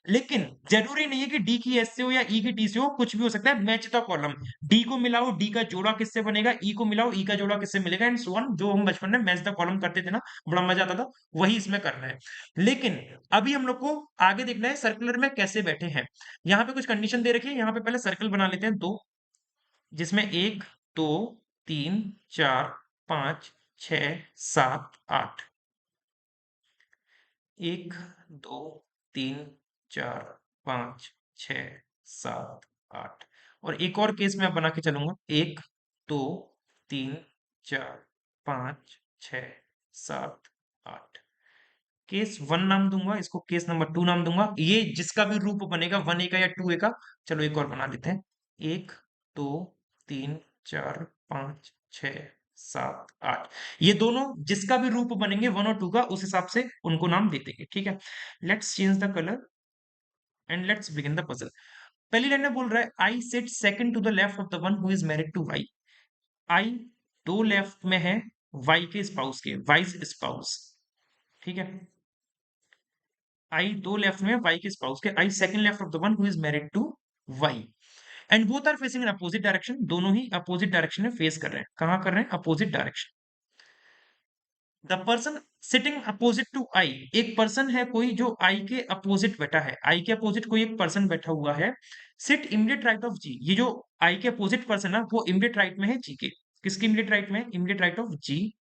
लेकिन जरूरी नहीं है कि डी की एस से हो या ई की टी से हो, कुछ भी हो सकता है। मैच द कॉलम, डी को मिलाओ डी का जोड़ा किससे बनेगा, ई को मिलाओ ई का जोड़ा किससे मिलेगा, एंड सो ऑन, जो हम बचपन में मैच द कॉलम करते थे ना, बड़ा मजा आता था, वही इसमें करना है। लेकिन अभी हम लोग को आगे देखना है सर्कुलर में कैसे बैठे हैं। यहाँ पे कुछ कंडीशन दे रखी है, यहाँ पे पहले सर्कल बना लेते हैं दो, जिसमें 1 2 3 4 5 6 7 8, 1 2 3 4 5 6 7 8, और एक और केस मैं बना के चलूंगा, 1 2 3 4 5 6 7 8। केस वन नाम दूंगा इसको, केस नंबर 2 नाम दूंगा, ये जिसका भी रूप बनेगा 1A का या 2A का। चलो एक और बना लेते हैं, 1 2 3 4 5 6 7 8, ये दोनों जिसका भी रूप बनेंगे 1 और 2 का, उस हिसाब से उनको नाम दे देंगे, ठीक है। Let's change the colour and let's begin the puzzle. पहली लाइन में बोल रहा है, I sit second to the left of the one who is married to Y. I दो लेफ्ट में है वाई के स्पाउस के, वाइस स्पाउस, ठीक है। आई दो लेफ्ट में वाई के स्पाउस के, I second left of the one who is married to Y, and both are facing in opposite direction, दोनों ही अपोजिट डायरेक्शन में फेस कर रहे हैं। कहां कर रहे हैं, opposite direction. The person sitting opposite to I, एक पर्सन है कोई जो आई के अपोजिट बैठा है, आई के अपोजिट कोई एक पर्सन बैठा हुआ है। सिट इमीडिएट राइट ऑफ जी, ये जो आई के अपोजिट पर्सन है वो इमीडिएट राइट में है जी के। किसके इमीडिएट राइट में, immediate right of G.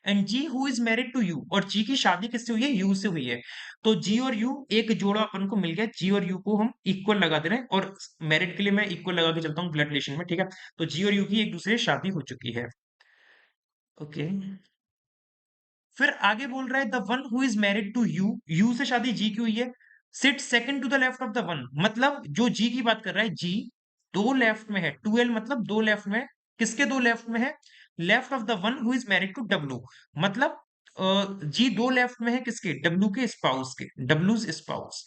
And G who is married to U, और जी की शादी किससे हुई है, यू से हुई है। तो जी और यू एक जोड़ा अपन को मिल गया, जी और यू को हम इक्वल लगा दे रहे हैं, और मैरिड के लिए मैं इक्वल लगा के चलता हूँ ब्लड रिलेशन में, ठीक है। तो जी और यू की एक दूसरे से शादी हो चुकी है, ओके। फिर आगे बोल रहा है, the one who is married to U, U से शादी जी की हुई है, sit second to the left of the one, मतलब जो जी की बात कर रहा है, जी दो लेफ्ट में है, 2L मतलब दो लेफ्ट में है। किसके दो लेफ्ट में है, left of the one who is married to W, मतलब जी दो लेफ्ट में है किसके, डब्ल्यू के स्पाउस के, डब्ल्यू स्पाउस।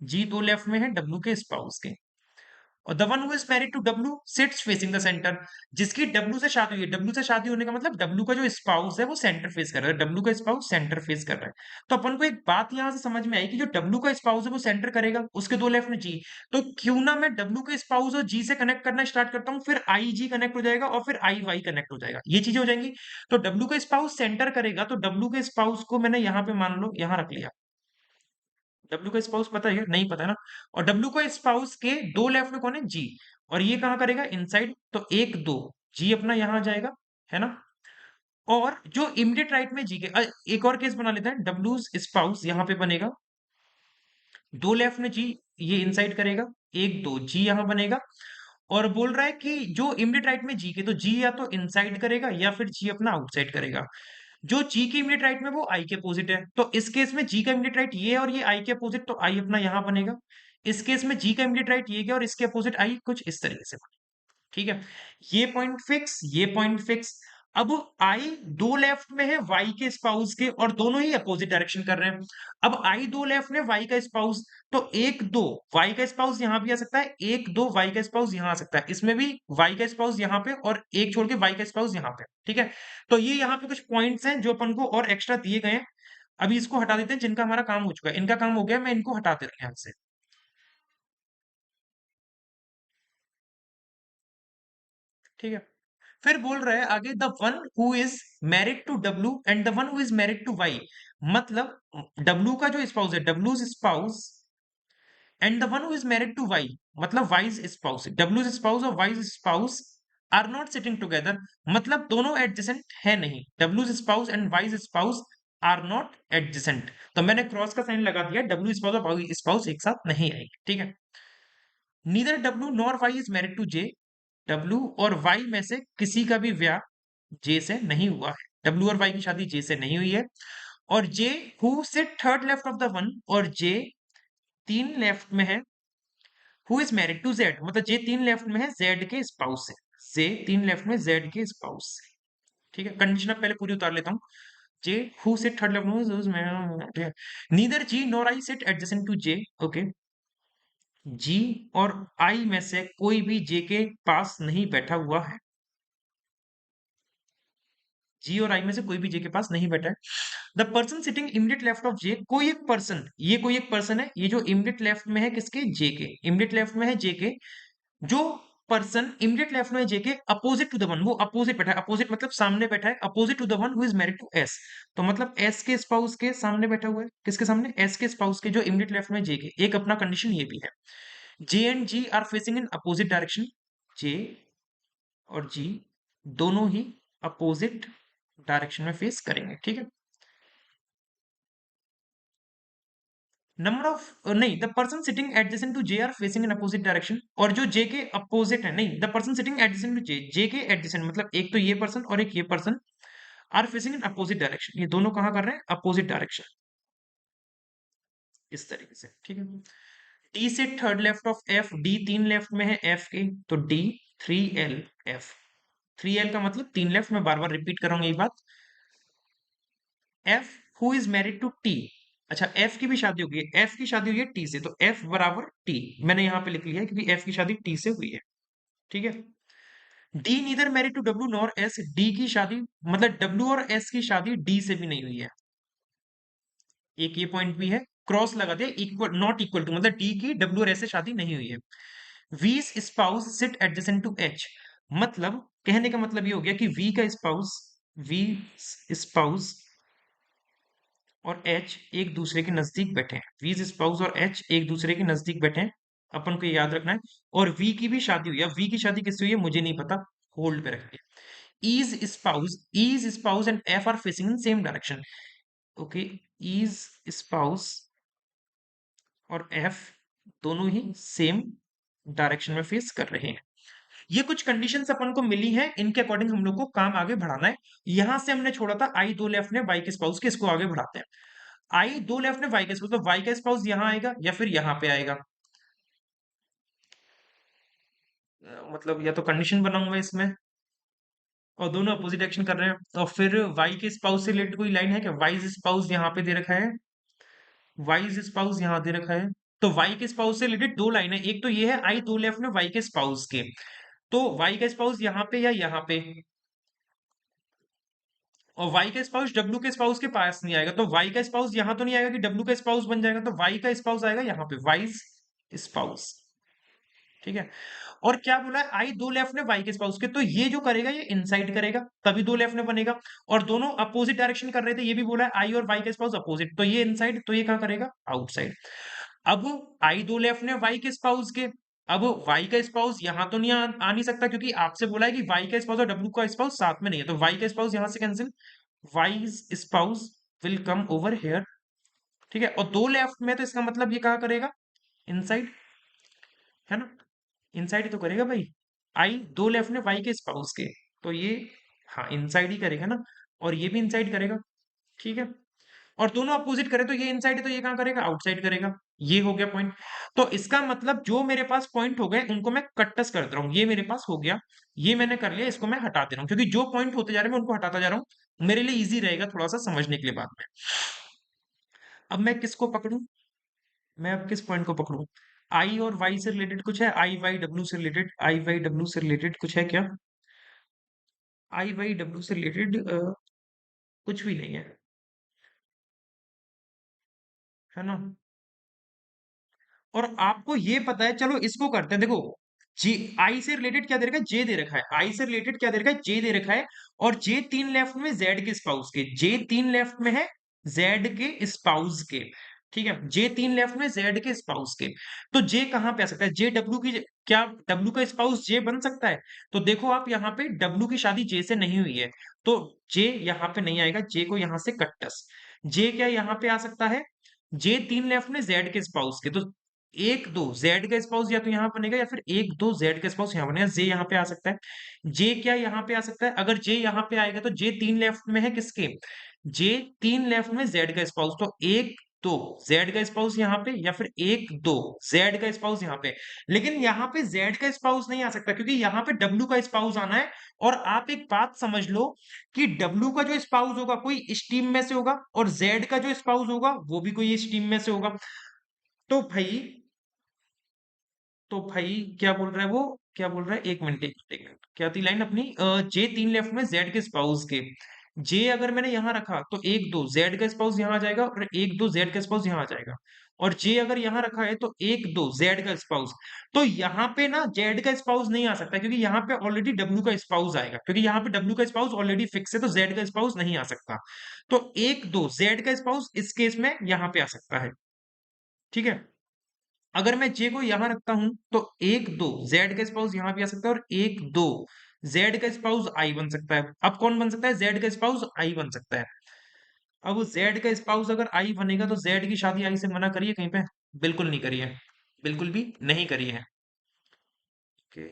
जी दो लेफ्ट में है डब्ल्यू के स्पाउस के। और the one who is married to W sits facing the centre, जिसकी डब्ल्यू से शादी हुई है, डब्ल्यू से शादी होने का मतलब डब्ल्यू का जो स्पाउस है वो सेंटर फेस कर रहा है, डब्ल्यू का स्पाउस सेंटर फेस कर रहा है। तो अपन को एक बात यहां से समझ में आई कि जो डब्ल्यू का स्पाउस है वो सेंटर करेगा, उसके दो लेफ्ट में जी, तो क्यों ना मैं डब्ल्यू के स्पाउस और जी से कनेक्ट करना स्टार्ट करता हूँ, फिर आई जी कनेक्ट हो जाएगा और फिर आई वाई कनेक्ट हो जाएगा, ये चीजें हो जाएंगी। तो डब्ल्यू का स्पाउस सेंटर करेगा, तो डब्ल्यू के स्पाउस को मैंने यहाँ पे मान लो यहाँ रख लिया। डब्ल्यू का स्पाउस पता है क्या? नहीं पता ना। और डब्ल्यू का स्पाउस के दो लेफ्ट में कौन है, जी, और ये कहां करेगा, इनसाइड, तो 1 2 जी अपना यहां आ जाएगा, है ना। और जो इमीडिएट राइट में जी के एक और केस बना लेते हैं, डब्ल्यू स्पाउस यहां पे बनेगा, दो लेफ्ट में जी, ये इनसाइड करेगा, 1 2 जी यहां बनेगा। और बोल रहा है कि जो इमीडिएट राइट में जी के, तो जी या तो इनसाइड करेगा या फिर जी अपना आउटसाइड करेगा। जो जी के इमीडिएट राइट में वो आई के अपोजिट है, तो इस केस में जी का इमीडिएट राइट ये है और ये आई के अपोजिट, तो आई अपना यहां बनेगा, इस केस में जी का इमीडिएट राइट ये गया और इसके अपोजिट आई कुछ इस तरीके से। ठीक है, ये पॉइंट फिक्स, ये पॉइंट फिक्स। अब आई दो लेफ्ट में है वाई के स्पाउस के और दोनों ही अपोजिट डायरेक्शन कर रहे हैं। अब आई दो लेफ्ट में वाई का स्पाउस, तो एक दो वाई का स्पाउस यहां भी आ सकता है, एक दो वाई का स्पाउस यहां आ सकता है, इसमें भी वाई का स्पाउस यहां पे और एक छोड़ के वाई का स्पाउस यहां पे। ठीक है, तो ये यहाँ पे कुछ पॉइंट्स हैं जो अपन को और एक्स्ट्रा दिए गए हैं। अभी इसको हटा देते हैं, जिनका हमारा काम हो चुका है, इनका काम हो गया, मैं इनको हटा दे रहा हूं यहाँ से। ठीक है, फिर बोल रहा है आगे, the one who is married to W and the one who is married to Y. मतलब डब्ल्यू का जो स्पाउस है, W spouse and the one who is married to Y, मतलब वाइज स्पाउस, डब्ल्यू स्पाउस और Y's spouse are not sitting together, मतलब दोनों adjacent है नहीं, W spouse and Y's spouse are not adjacent. तो मैंने क्रॉस का साइन लगा दिया, डब्ल्यू स्पाउस और वाई स्पाउस एक साथ नहीं आएंगे। ठीक है, neither W nor Y is married to J, W और वाई में से किसी का भी ब्याह जे से नहीं हुआ है, डब्ल्यू और वाई की शादी जे से नहीं हुई है। और J who sit third left of the one, और जे तीन लेफ्ट में है, who is married to Z, मतलब जे तीन लेफ्ट में है जेड के स्पाउस से, जे तीन लेफ्ट में जेड के स्पाउस से। ठीक है, कंडीशन अब पहले पूरी उतार लेता हूँ। J who sit third left में, neither G nor I sit adjacent to J. Okay, G और आई में से कोई भी जे के पास नहीं बैठा हुआ है, जी और आई में से कोई भी जे के पास नहीं बैठा है। The person sitting immediate left of J, कोई एक पर्सन, ये कोई एक पर्सन है, ये जो इमीडिएट लेफ्ट में है किसके, जे के, इमीडिएट लेफ्ट में है जे के, जो पर्सन इमीडिएट लेफ्ट में है जे के अपोजिट टू द वन, वो अपोजिट बैठा है, अपोजिट मतलब सामने बैठा है, opposite to the one who is married to S, तो मतलब एस के स्पाउस के सामने बैठा हुआ है, किसके सामने, एस के स्पाउस के जो इमीडिएट लेफ्ट में जे के। एक अपना कंडीशन ये भी है, J and G are facing in opposite direction, J और जी दोनों ही अपोजिट डायरेक्शन में फेस करेंगे। ठीक है, नंबर ऑफ नहीं, the person sitting adjacent to J are facing in opposite direction, और जो जे के अपोजिट है, नहीं, the person sitting adjacent to J, J के एडजेसेंट मतलब एक तो ये पर्सन और एक ये person are facing in opposite direction, ये दोनों कहां कर रहे हैं, अपोजिट डायरेक्शन, इस तरीके से। ठीक है, डी से third left of F, D तीन लेफ्ट में है एफ के, तो D three L F, three L का मतलब तीन लेफ्ट, मैं बार बार रिपीट करूंगा ये बात। F who is married to T, अच्छा एफ की भी शादी हो गई है, एफ की शादी हुई है टी से, तो एफ बराबर टी, मैंने यहां पे लिख लिया है क्योंकि एफ की शादी टी से हुई है। ठीक है, D neither married to W nor S, D की शादी मतलब डब्ल्यू और एस की शादी डी से भी नहीं हुई है, एक ये पॉइंट भी है, क्रॉस लगा दिया, इक्वल नॉट इक्वल टू, मतलब डी की डब्ल्यू और एस से शादी नहीं हुई है। V spouse sit adjacent to H, मतलब कहने का मतलब ये हो गया कि वी का स्पाउस, वी स्पाउस और एच एक दूसरे के नजदीक बैठे हैं, वी स्पाउस और एच एक दूसरे के नजदीक बैठे हैं, अपन को ये याद रखना है। और वी की भी शादी हुई है, वी की शादी किससे हुई है मुझे नहीं पता, होल्ड पे रखिए। Is spouse and F R facing in same direction, okay, is spouse और एफ दोनों ही सेम डायरेक्शन में फेस कर रहे हैं। ये कुछ कंडीशंस अपन को मिली हैं, इनके अकॉर्डिंग हम लोग को काम आगे बढ़ाना है। यहां से हमने छोड़ा था आई दो लेफ्ट ने वाई के स्पाउस के, इसको आगे बढ़ाते हैं। आई दो लेफ्ट ने वाई का स्पाउस, तो वाई का स्पाउस यहां आएगा या फिर यहां पे आएगा, मतलब या तो कंडीशन बनाऊंगा इसमें, और दोनों अपोजिट एक्शन कर रहे हैं, और फिर वाई के स्पाउस से रिलेटेड कोई लाइन है क्या, वाइज स्पाउस यहां पे दे रखा है, वाइज स्पाउस यहां दे रखा है, तो वाई के स्पाउस से रिलेटेड दो लाइन है, एक तो ये है आई दो लेफ्ट में वाई के स्पाउस के, तो वाई का स्पाउस यहाँ पे या यहाँ पे, और वाई का स्पाउस डब्ल्यू के स्पाउस के पास नहीं आएगा, तो वाई का स्पाउस यहां तो नहीं आएगा कि डब्ल्यू का स्पाउस बन जाएगा, तो वाई का स्पाउस आएगा यहाँ पे, वाइज स्पाउस। ठीक है, और क्या बोला है, आई दो लेफ्ट ने वाई के स्पाउस के, तो ये जो करेगा ये इनसाइड करेगा, तभी दो लेफ्ट ने बनेगा, और दोनों अपोजिट डायरेक्शन कर रहे थे, ये भी बोला है आई और वाई का स्पाउस अपोजिट, तो ये इनसाइड, तो ये कहां करेगा, आउटसाइड। अब आई दो लेफ्ट ने वाई के स्पाउस के, अब वाई का स्पाउस यहां तो नहीं आ नहीं सकता, क्योंकि आपसे बोला है कि वाई का स्पाउस और डब्ल्यू का स्पाउस साथ में नहीं है, तो वाई का स्पाउस यहां से cancel, wise spouse will come over here. ठीक है, और दो लेफ्ट में, तो इसका मतलब ये कहां करेगा, इनसाइड, है ना, इनसाइड ही तो करेगा भाई, आई दो लेफ्ट में वाई के स्पाउस के, तो ये हाँ इनसाइड ही करेगा ना, और ये भी इनसाइड करेगा। ठीक है, और दोनों अपोजिट करे तो ये इनसाइड है तो ये कहाँ करेगा, आउटसाइड करेगा। ये हो गया पॉइंट। तो इसका मतलब जो मेरे पास पॉइंट हो गए उनको मैं कटस कर दे रहा हूँ, ये मेरे पास हो गया, ये मैंने कर लिया, इसको मैं हटा दे रहा हूँ, क्योंकि जो पॉइंट होते जा रहे हैं मैं उनको हटाता जा रहा हूँ, मेरे लिए इजी रहेगा थोड़ा सा समझने के लिए बाद में। अब मैं किसको पकड़ूं, मैं अब किस पॉइंट को पकड़ूं? आई और वाई से रिलेटेड कुछ है, आई वाई डब्ल्यू से रिलेटेड, आई वाई डब्ल्यू से रिलेटेड कुछ है क्या? आई वाई डब्ल्यू से रिलेटेड कुछ भी नहीं है, है ना? और आपको ये पता है, चलो इसको करते हैं, देखो जी, आई से रिलेटेड क्या दे रखा है, जे दे रखा है, आई से रिलेटेड क्या दे रखा है, जे दे रखा है, और जे तीन लेफ्ट में जेड के स्पाउस के, जे तीन लेफ्ट में है जेड के स्पाउस के, ठीक है, जे तीन लेफ्ट में जेड के स्पाउस के। तो जे कहां पे आ सकता है, जे डब्ल्यू की, क्या डब्ल्यू का स्पाउस जे बन सकता है? तो देखो आप यहाँ पे डब्ल्यू की शादी जे से नहीं हुई है, तो जे यहाँ पे नहीं आएगा, जे को यहाँ से कट्टस। जे क्या यहाँ पे आ सकता है, जे तीन लेफ्ट में जेड के स्पाउस के, तो एक दो जेड का स्पाउस या तो यहाँ बनेगा या फिर एक दो जेड का स्पाउस यहाँ बनेगा, जे यहाँ पे आ सकता है। जे क्या यहाँ पे आ सकता है, अगर जे यहाँ पे आएगा तो जे तीन लेफ्ट में है किसके, जे तीन लेफ्ट में जेड का स्पाउस, तो एक दो जेड का स्पाउस यहाँ पे या फिर एक दो जेड का स्पाउस यहाँ पे। लेकिन यहाँ पे जेड का स्पाउस नहीं आ सकता क्योंकि यहाँ पे डब्ल्यू का स्पाउस आना है। और आप एक बात समझ लो कि डब्ल्यू का जो स्पाउस होगा कोई स्ट्रीम में से होगा, और जेड का जो स्पाउस होगा वो भी कोई स्ट्रीम में से होगा। तो भाई, तो भाई क्या बोल रहा है वो, क्या बोल रहा है, एक मिनट एक मिनट एक मिनट, क्या थी लाइन अपनी, जे तीन लेफ्ट में जेड के स्पाउस के, जे अगर मैंने यहां रखा तो एक दो जेड का स्पाउस यहां आ जाएगा और एक दो जेड का स्पाउस यहां आ जाएगा, और जे अगर यहां रखा है तो एक दो जेड का स्पाउस। तो यहाँ पे ना जेड का स्पाउस नहीं आ सकता क्योंकि यहाँ पे ऑलरेडी डब्ल्यू का स्पाउस आएगा, क्योंकि यहाँ पे डब्ल्यू का स्पाउस ऑलरेडी फिक्स है, तो जेड का स्पाउस नहीं आ सकता। तो एक दो जेड का स्पाउस इस केस में यहाँ पे आ सकता है, ठीक है। अगर मैं जे को यहां रखता हूं तो एक दो जेड का स्पाउस यहां भी आ सकता है, और एक दो जेड का स्पाउस आई बन सकता है। अब कौन बन सकता है, जेड का स्पाउस आई बन सकता है। अब जेड का स्पाउस अगर आई बनेगा तो जेड की शादी आई से मना करिए कहीं पे, बिल्कुल नहीं करिए, बिल्कुल भी नहीं करिए है। ओके।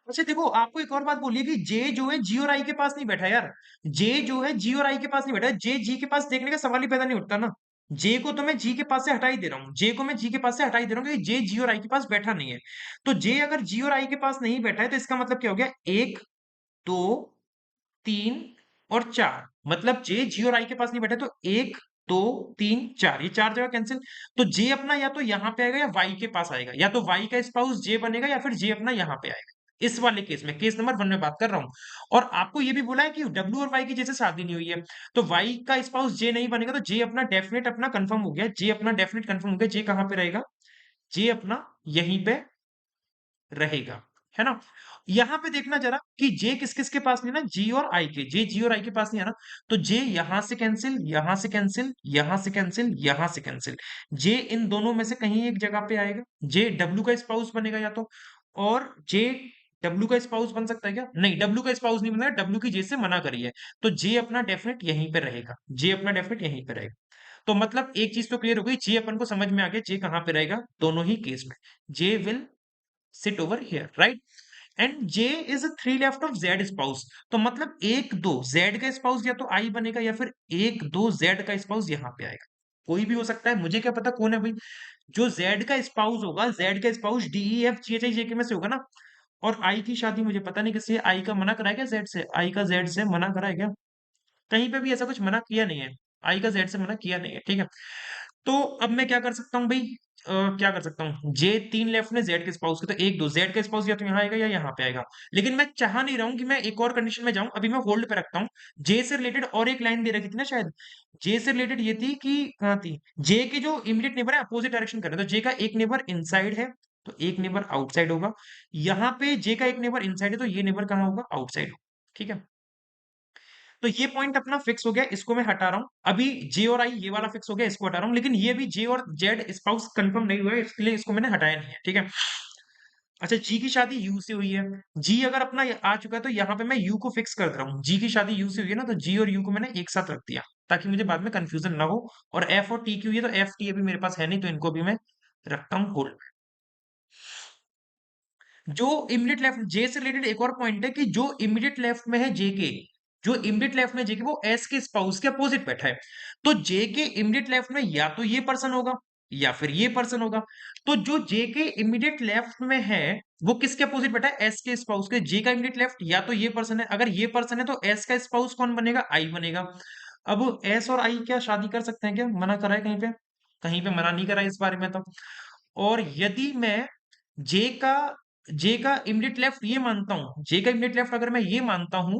अच्छा देखो, आपको एक और बात बोलिए कि जे जो है जी और आई के पास नहीं बैठा यार, जे जो है जी और आई के पास नहीं बैठा, जे जी के पास देखने का सवाल ही पैदा नहीं उठता ना। जे को तो मैं जी के पास से हटा ही दे रहा हूँ, जे को मैं जी के पास से हटा ही दे रहा हूँ क्योंकि जे जी और आई के पास बैठा नहीं है। तो जे अगर जी और आई के पास नहीं बैठा है तो इसका मतलब क्या हो गया, एक दो तीन और चार, मतलब जे जी और आई के पास नहीं बैठा, तो एक दो तीन चार, ये चार जगह कैंसिल। तो जे अपना या तो यहाँ पे आएगा या वाई के पास आएगा, या तो वाई का स्पाउस जे बनेगा या फिर जे अपना यहाँ पे आएगा। इस वाले केस में, केस नंबर वन में बात कर रहा हूं। और आपको ये भी बोला है कि डब्ल्यू और वाई की जैसे शादी नहीं हुई है, तो वाई का स्पाउस जे नहीं बनेगा, तो जे अपना डेफिनेट अपना कंफर्म हो गया, जे अपना डेफिनेट कंफर्म हो गया, जे कहां पे रहेगा, जे अपना यहीं पे रहेगा, है ना। यहां पे देखना जरा कि जे किस किस के पास नहीं है ना, जी और आई के, जे जी और आई के पास नहीं है ना, तो जे यहां से कैंसिल, यहां से कैंसिल, यहां से कैंसिल, यहां से कैंसिल। जे इन दोनों में से कहीं एक जगह पे आएगा, जे डब्ल्यू का स्पाउस बनेगा या तो, और जे डब्ल्यू का स्पाउस बन सकता है क्या, नहीं डब्ल्यू का स्पाउस नहीं बनेगा, डब्ल्यू की जे से मना करी है। तो जे अपना डेफिनेट यहीं पे रहेगा, जे अपना डेफिनेट यहीं पे रहेगा। तो मतलब एक चीज तो क्लियर हो गई, जे अपन को समझ में आ गया, जे कहां पे रहेगा दोनों ही केस में, J will sit over here, right? And J is three left of Z spouse, तो मतलब एक दो Z का स्पाउस या तो I बनेगा या फिर एक दो Z का स्पाउस यहाँ पे आएगा, कोई भी हो सकता है, मुझे क्या पता कौन है भाई। जो Z का स्पाउस होगा, Z का spouse D E F G H I J K में से होगा ना। और I की शादी मुझे पता नहीं किससे, I का मना कराया क्या Z से, I का Z से मना कराया क्या, कहीं पे भी ऐसा कुछ मना किया नहीं है, आई का जेड से मना किया नहीं है, ठीक है। तो अब मैं क्या कर सकता हूँ भाई, क्या कर सकता हूँ, जे तीन लेफ्ट में जेड के स्पाउस के, तो एक दो जेड का स्पाउस या तो यहाँ आएगा या यहाँ पे आएगा। लेकिन मैं चाह नहीं रहा हूँ कि मैं एक और कंडीशन में जाऊं, अभी मैं होल्ड पे रखता हूँ। जे से रिलेटेड और एक लाइन दे रखी थी ना शायद, जे से रिलेटेड ये थी कि कहाँ थी, जे के जो इमीडिएट नेबर है अपोजिट डायरेक्शन कर रहे हैं, तो जे का एक नेबर इनसाइड है तो एक नेबर आउटसाइड होगा। यहाँ पे जे का एक नेबर इनसाइड है तो ये नेबर कहाँ होगा, आउटसाइड होगा, ठीक है। तो ये पॉइंट अपना फिक्स हो गया, इसको मैं हटा रहा हूं। अभी जे और आई ये वाला फिक्स हो गया, इसको हटा रहा हूं, लेकिन ये भी जे और जेड स्पाउस कंफर्म नहीं हुआ है, इसके लिए इसको मैंने हटाया नहीं है, ठीक है। अच्छा, जी की शादी यू से हुई है, जी अगर अपना आ चुका है तो यहाँ पे मैं यू को फिक्स कर दे रहा हूँ, जी की शादी यू से हुई है ना, तो जी और यू को मैंने एक साथ रख दिया ताकि मुझे बाद में कंफ्यूजन ना हो। और एफ और टी की हुई है तो एफ टी अभी मेरे पास है नहीं, तो इनको भी मैं रखता हूँ होल्ड। जो इमीडिएट लेफ्ट जे से रिलेटेड एक और पॉइंट है कि जो इमीडिएट लेफ्ट में है जे के, जो इमीडिएट लेफ्ट में जे के वो एस के स्पाउस के अपोजिट बैठा है। तो जे के इमीडिएट लेफ्ट में या तो ये पर्सन होगा या फिर ये पर्सन होगा। तो जो जे के इमीडिएट लेफ्ट में है वो किसके अपोजिट बैठा है? एस के स्पाउस के। जे का इमीडिएट लेफ्ट या तो ये पर्सन है, अगर ये पर्सन है तो एस का स्पाउस कौन बनेगा? आई बनेगा। अब एस और आई क्या शादी कर सकते हैं क्या? मना करा है कहीं पे? कहीं पे मना नहीं करा है इस बारे में तो। और यदि मैं जे का जे का इमीडिएट लेफ्ट ये मानता हूं, जे का इमीडिएट लेफ्ट अगर मैं ये मानता हूं,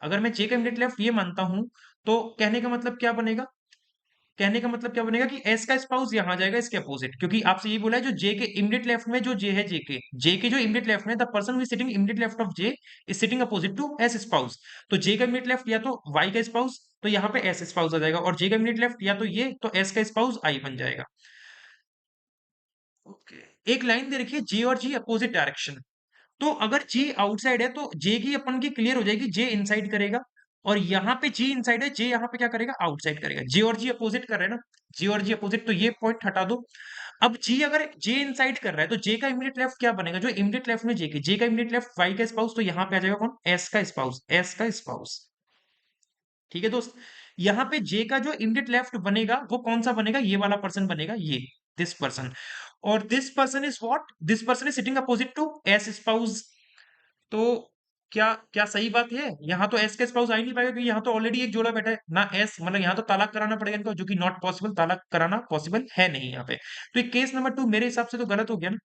अगर मैं जे का इमीडिएट लेफ्ट ये मानता हूं, तो कहने का मतलब क्या बनेगा? कहने का मतलब क्या बनेगा कि एस का स्पाउस यहां जाएगा इसके अपोजिट, क्योंकि आपसे ये बोला है जो जे के इमीडिएट लेफ्ट में जो जे है, जे के जो इमीडिएट लेफ्ट में the person who is sitting immediate left of J is sitting opposite to S spouse. तो जे का इमीडिएट लेफ्ट या तो वाई का स्पाउस, तो यहाँ पे एस स्पाउस आ जाएगा, और जे का इमीडिएट लेफ्ट या तो ये, तो एस का स्पाउस आई बन जाएगा। ओके, एक लाइन दे रखी है जे और जी अपोजिट डायरेक्शन। तो अगर जे आउटसाइड है तो जे की अपन की क्लियर हो जाएगी, जे इनसाइड करेगा। और यहाँ पे जे इनसाइड है, जे यहाँ पे क्या करेगा? आउटसाइड करेगा। जे और जी अपोजिट कर रहे हैं ना, जे और जी अपोजिट, तो ये पॉइंट हटा दो। अब जी अगर जे इनसाइड कर रहा है तो जे का इमीडिएट लेफ्ट क्या बनेगा? जो इमीडिएट लेफ्ट में जे का इमीडिएट लेफ्ट वाई का स्पाउस, तो यहाँ पे आ जाएगा कौन? एस का स्पाउस, एस का स्पाउस। ठीक है दोस्त, यहाँ पे जे का जो इमीडिएट लेफ्ट बनेगा वो कौन सा बनेगा? ये वाला पर्सन बनेगा, ये दिस पर्सन। और this person is what? This person is sitting opposite to S spouse. तो क्या क्या सही बात है? यहाँ तो एस का स्पाउस आ ही नहीं पाएगा, क्योंकि यहाँ तो ऑलरेडी एक जोड़ा बैठा है ना, एस मतलब यहाँ तो तालाक कराना पड़ेगा इनको, जो कि नॉट पॉसिबल, तालाक कराना पॉसिबल है नहीं यहाँ पे। तो ये केस नंबर 2 मेरे हिसाब से तो गलत हो गया ना,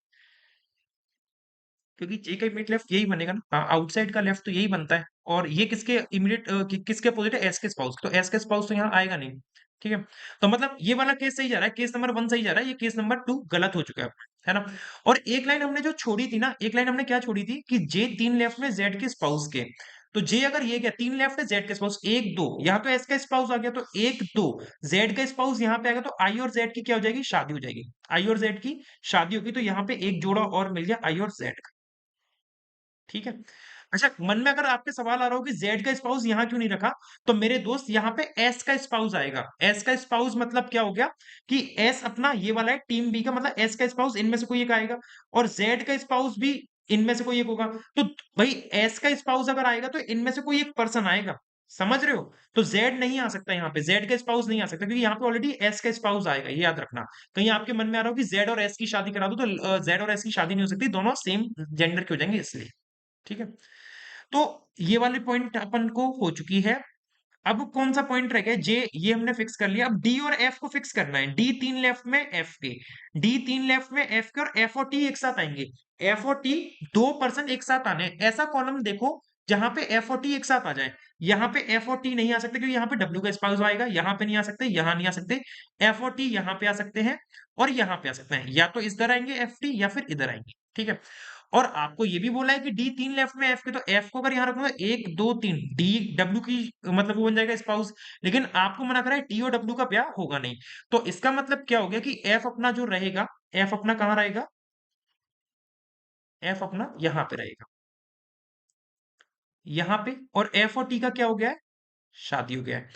क्योंकि जे का इमीडिएट लेफ्ट यही बनेगा ना, हाँ, आउटसाइड का लेफ्ट तो यही बनता है। और ये किसके इमीडिएट किसके अपोजिट है? एस के स्पाउस, तो एस के स्पाउस तो यहाँ आएगा नहीं। ठीक है, तो मतलब ये वाला केस सही जा रहा है, केस नंबर 1 सही जा रहा है, ये केस नंबर 2 गलत हो चुका है ना। और एक लाइन हमने जो छोड़ी थी ना, एक लाइन हमने क्या छोड़ी थी कि जे 3 लेफ्ट में जेड के स्पाउस के। तो जे अगर ये क्या 3 लेफ्ट है, जेड के स्पाउस 1 2, यहाँ तो एस का स्पाउस आ गया, तो 1 2 जेड का स्पाउस यहाँ पे आ गया, तो आई और जेड की क्या हो जाएगी? शादी हो जाएगी। आई और जेड की शादी होगी, तो यहाँ पे एक जोड़ा और मिल गया आई और जेड। ठीक है। अच्छा, मन में अगर आपके सवाल आ रहा हो कि जेड का स्पाउस यहां क्यों नहीं रखा, तो मेरे दोस्त यहाँ पे एस का स्पाउस आएगा। एस का स्पाउस मतलब क्या हो गया कि एस अपना ये वाला है टीम बी का, मतलब एस का स्पाउस इनमें से कोई एक आएगा, और जेड का स्पाउस भी इनमें से कोई एक होगा। तो भाई एस का स्पाउस अगर आएगा तो इनमें से कोई एक पर्सन आएगा, समझ रहे हो? तो जेड नहीं आ सकता यहाँ पे, जेड का स्पाउस नहीं आ सकता, क्योंकि यहाँ पे ऑलरेडी एस का स्पाउस आएगा, ये याद रखना। कहीं आपके मन में आ रहा हो कि जेड और एस की शादी करा दो, तो जेड और एस की शादी नहीं हो सकती, दोनों सेम जेंडर के हो जाएंगे इसलिए। ठीक है, तो ये वाली पॉइंट अपन को हो चुकी है। अब कौन सा पॉइंट रह गया? जे ये हमने फिक्स कर लिया, अब डी और एफ को फिक्स करना है। डी 3 लेफ्ट में एफ के, डी 3 लेफ्ट में एफ के, और एफ और टी एक साथ आएंगे। एफ और टी दो पर्सन एक साथ आने हैं। ऐसा कॉलम देखो जहां पे एफ और टी एक साथ आ जाए। यहाँ पे एफ और टी नहीं आ सकते, क्योंकि यहाँ पे डब्ल्यू का स्पाउस आएगा, यहाँ पे नहीं आ सकते, यहाँ नहीं आ सकते। एफ और टी यहाँ पे आ सकते हैं, और यहाँ पे आ सकते हैं, या तो इधर आएंगे एफ टी, या फिर इधर आएंगे। ठीक है, और आपको ये भी बोला है कि डी 3 लेफ्ट में एफ के, तो एफ को अगर यहाँ रखूंगा 1 2 3, डी डब्ल्यू की मतलब वो बन जाएगा स्पाउस। लेकिन आपको मना करा है टी और डब्ल्यू का ब्याह होगा नहीं। तो इसका मतलब क्या हो गया कि एफ अपना जो रहेगा, एफ अपना कहाँ रहेगा? एफ अपना यहाँ पे रहेगा, यहाँ पे। और एफ और टी का क्या हो गया है? शादी हो गया है।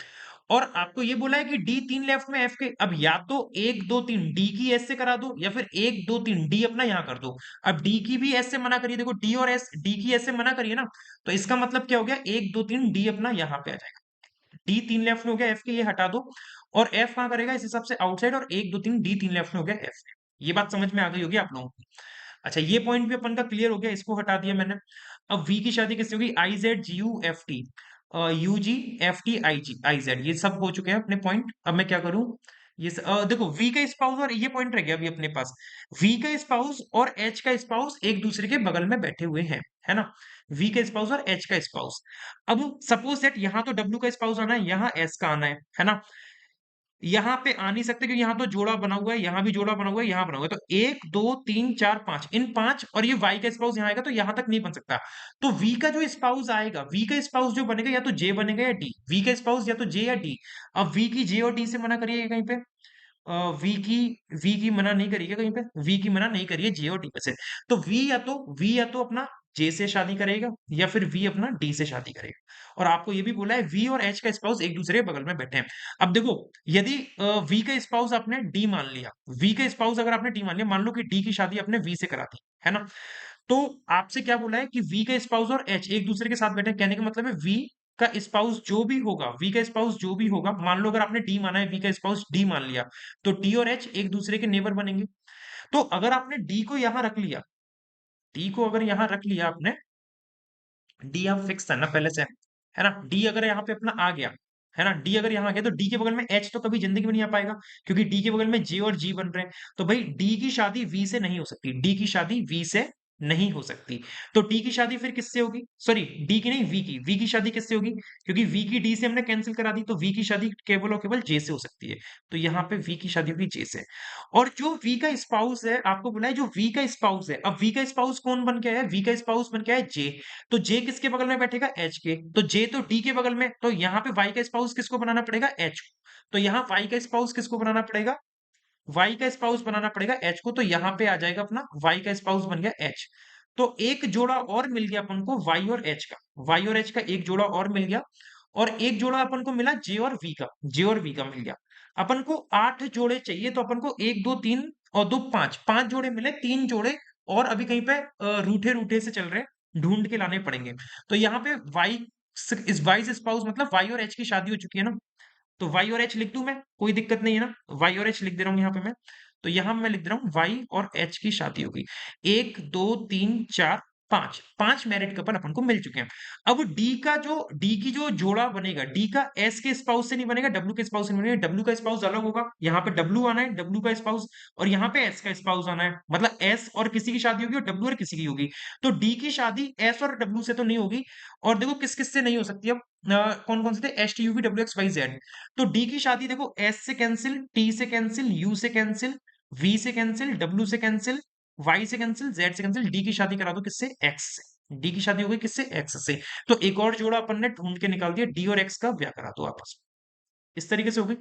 और आपको ये बोला है कि डी 3 लेफ्ट में एफ के, अब या तो 1 2 3 डी की एस से करा दो, या फिर 1 2 3 डी अपना यहां कर दो। अब डी की भी एस से मना करिए, देखो डी और एस, डी की एस से मना करिए ना, तो इसका मतलब क्या हो गया? 1 2 3 डी अपना यहां पे आ जाएगा। डी 3 लेफ्ट में हो गया, एफ के ये हटा दो। और एफ कहां करेगा इस हिसाब से? आउटसाइड। और 1 2 3 डी 3 लेफ्ट में हो गया एफ। ये बात समझ में आ गई होगी आप लोगों को। अच्छा, ये पॉइंट भी अपन का क्लियर हो गया, इसको हटा दिया मैंने। अब वी की शादी किससे होगी? I Z G U F T, U G F T I G I Z, ये सब हो चुके हैं अपने पॉइंट। अब मैं क्या करूं? देखो वी का स्पाउस, और ये पॉइंट रह गया अभी अपने पास। वी का स्पाउस और एच का स्पाउस एक दूसरे के बगल में बैठे हुए हैं, है ना। वी का स्पाउस और एच का स्पाउस। अब सपोज दैट यहाँ तो डब्ल्यू का स्पाउस आना है, यहाँ एस का आना है ना। यहाँ पे आ नहीं सकते, क्योंकि यहाँ तो जोड़ा बना हुआ है, यहाँ भी जोड़ा बना हुआ है, यहाँ बना हुआ है, तो 1 2 3 4 5, इन 5, और ये वाई का स्पाउस यहाँ आएगा, तो यहाँ तक नहीं बन सकता। तो वी का जो स्पाउस आएगा, वी का स्पाउस जो बनेगा, या तो जे बनेगा या डी। वी का स्पाउस या तो जे या डी। अब वी की जे और डी से मना करिए कहीं पे। वी की मना नहीं करिए कहीं पे, वी की मना नहीं करिए जे और डी में से। तो वी या तो अपना जे से शादी करेगा, या फिर वी अपना डी से शादी करेगा। और आपको ये भी बोला है वी और एच का स्पाउस एक दूसरे के बगल में बैठे हैं। अब देखो, यदि वी का स्पाउस आपने डी मान लिया, वी का स्पाउस अगर आपने डी मान लिया, मान लो कि डी की शादी आपने वी से करा दी, है ना। तो आपसे क्या बोला है कि वी का स्पाउस और एच एक दूसरे के साथ बैठे हैं। कहने का मतलब है वी का स्पाउस जो भी होगा, वी का स्पाउस जो भी होगा, मान लो अगर आपने डी माना है, वी का स्पाउस डी मान लिया, तो डी और एच एक दूसरे के नेबर बनेंगे। तो अगर आपने डी को यहां रख लिया, डी को अगर यहां रख लिया आपने, डी आप फिक्स था ना पहले से, है ना? डी अगर यहाँ पे अपना आ गया, है ना? डी अगर यहाँ आ गया तो डी के बगल में एच तो कभी जिंदगी में नहीं आ पाएगा, क्योंकि डी के बगल में जे और जी बन रहे हैं। तो भाई डी की शादी वी से नहीं हो सकती, डी की शादी वी से नहीं हो सकती। तो डी की शादी फिर किससे होगी? सॉरी, डी की नहीं, वी की शादी किससे होगी? क्योंकि वी की डी से हमने कैंसिल करा दी, तो वी की शादी केवल और केवल जे से हो सकती है। तो यहाँ पे वी की शादी होगी जे से। और जो वी का स्पाउस है, आपको बोला है जो वी का स्पाउस है, अब वी का स्पाउस कौन बन के आया है? वी का स्पाउस बन के आया है जे। तो जे किसके बगल में बैठेगा? एच के। तो जे तो डी के बगल में, तो यहाँ पे वाई का स्पाउस किसको बनाना पड़ेगा? एच को। तो यहाँ वाई का स्पाउस किसको बनाना पड़ेगा? वाई का स्पाउस बनाना पड़ेगा एच को। तो यहाँ पे आ जाएगा अपना वाई का स्पाउस बन गया एच। तो एक जोड़ा और मिल गया अपन को वाई और एच का, वाई और एच का एक जोड़ा और मिल गया। और एक जोड़ा अपन को मिला जे और वी का, जे और वी का मिल गया। अपन को 8 जोड़े चाहिए, तो अपन को 1 2 3 और 2 5, 5 जोड़े मिले, 3 जोड़े और अभी कहीं पे रूठे रूठे से चल रहे हैं, ढूंढ के लाने पड़ेंगे। तो यहाँ पे वाई, इस वाई से स्पाउस मतलब वाई और एच की शादी हो चुकी है ना। तो वाई और एच लिख दूं मैं, कोई दिक्कत नहीं है ना? वाई और एच लिख दे रहा हूं यहाँ पे मैं। तो यहां मैं लिख दे रहा हूं वाई और एच की शादी होगी। 1 2 3 4 5, 5 मैरिड कपल अपन को मिल चुके हैं। अब डी की जो जोड़ा बनेगा, डी का एस के स्पाउस से नहीं बनेगा, डब्ल्यू के स्पाउस से नहीं बनेगा। डब्ल्यू का स्पाउस अलग होगा, यहाँ पे डब्ल्यू आना है, डब्ल्यू का स्पाउस, और यहाँ पे एस का स्पाउस आना है। मतलब एस और किसी की शादी होगी और डब्ल्यू और किसी की होगी। तो डी की शादी एस और डब्ल्यू से तो नहीं होगी। और देखो किस किस से नहीं हो सकती अब, कौन कौन से थे? H T U V W X Y Z. तो डी की शादी देखो, एस से कैंसिल, टी से कैंसिल, यू से कैंसिल, वी से कैंसिल, डब्ल्यू से कैंसिल, वाई से कैंसिल, जेड से कैंसिल, डी की शादी करा दो किससे? एक्स से। डी की शादी हो गई किससे? एक्स से। तो एक और जोड़ा अपन ने ढूंढ के निकाल दिया, डी और एक्स का ब्याह करा दो आपस में। इस तरीके से हो गई।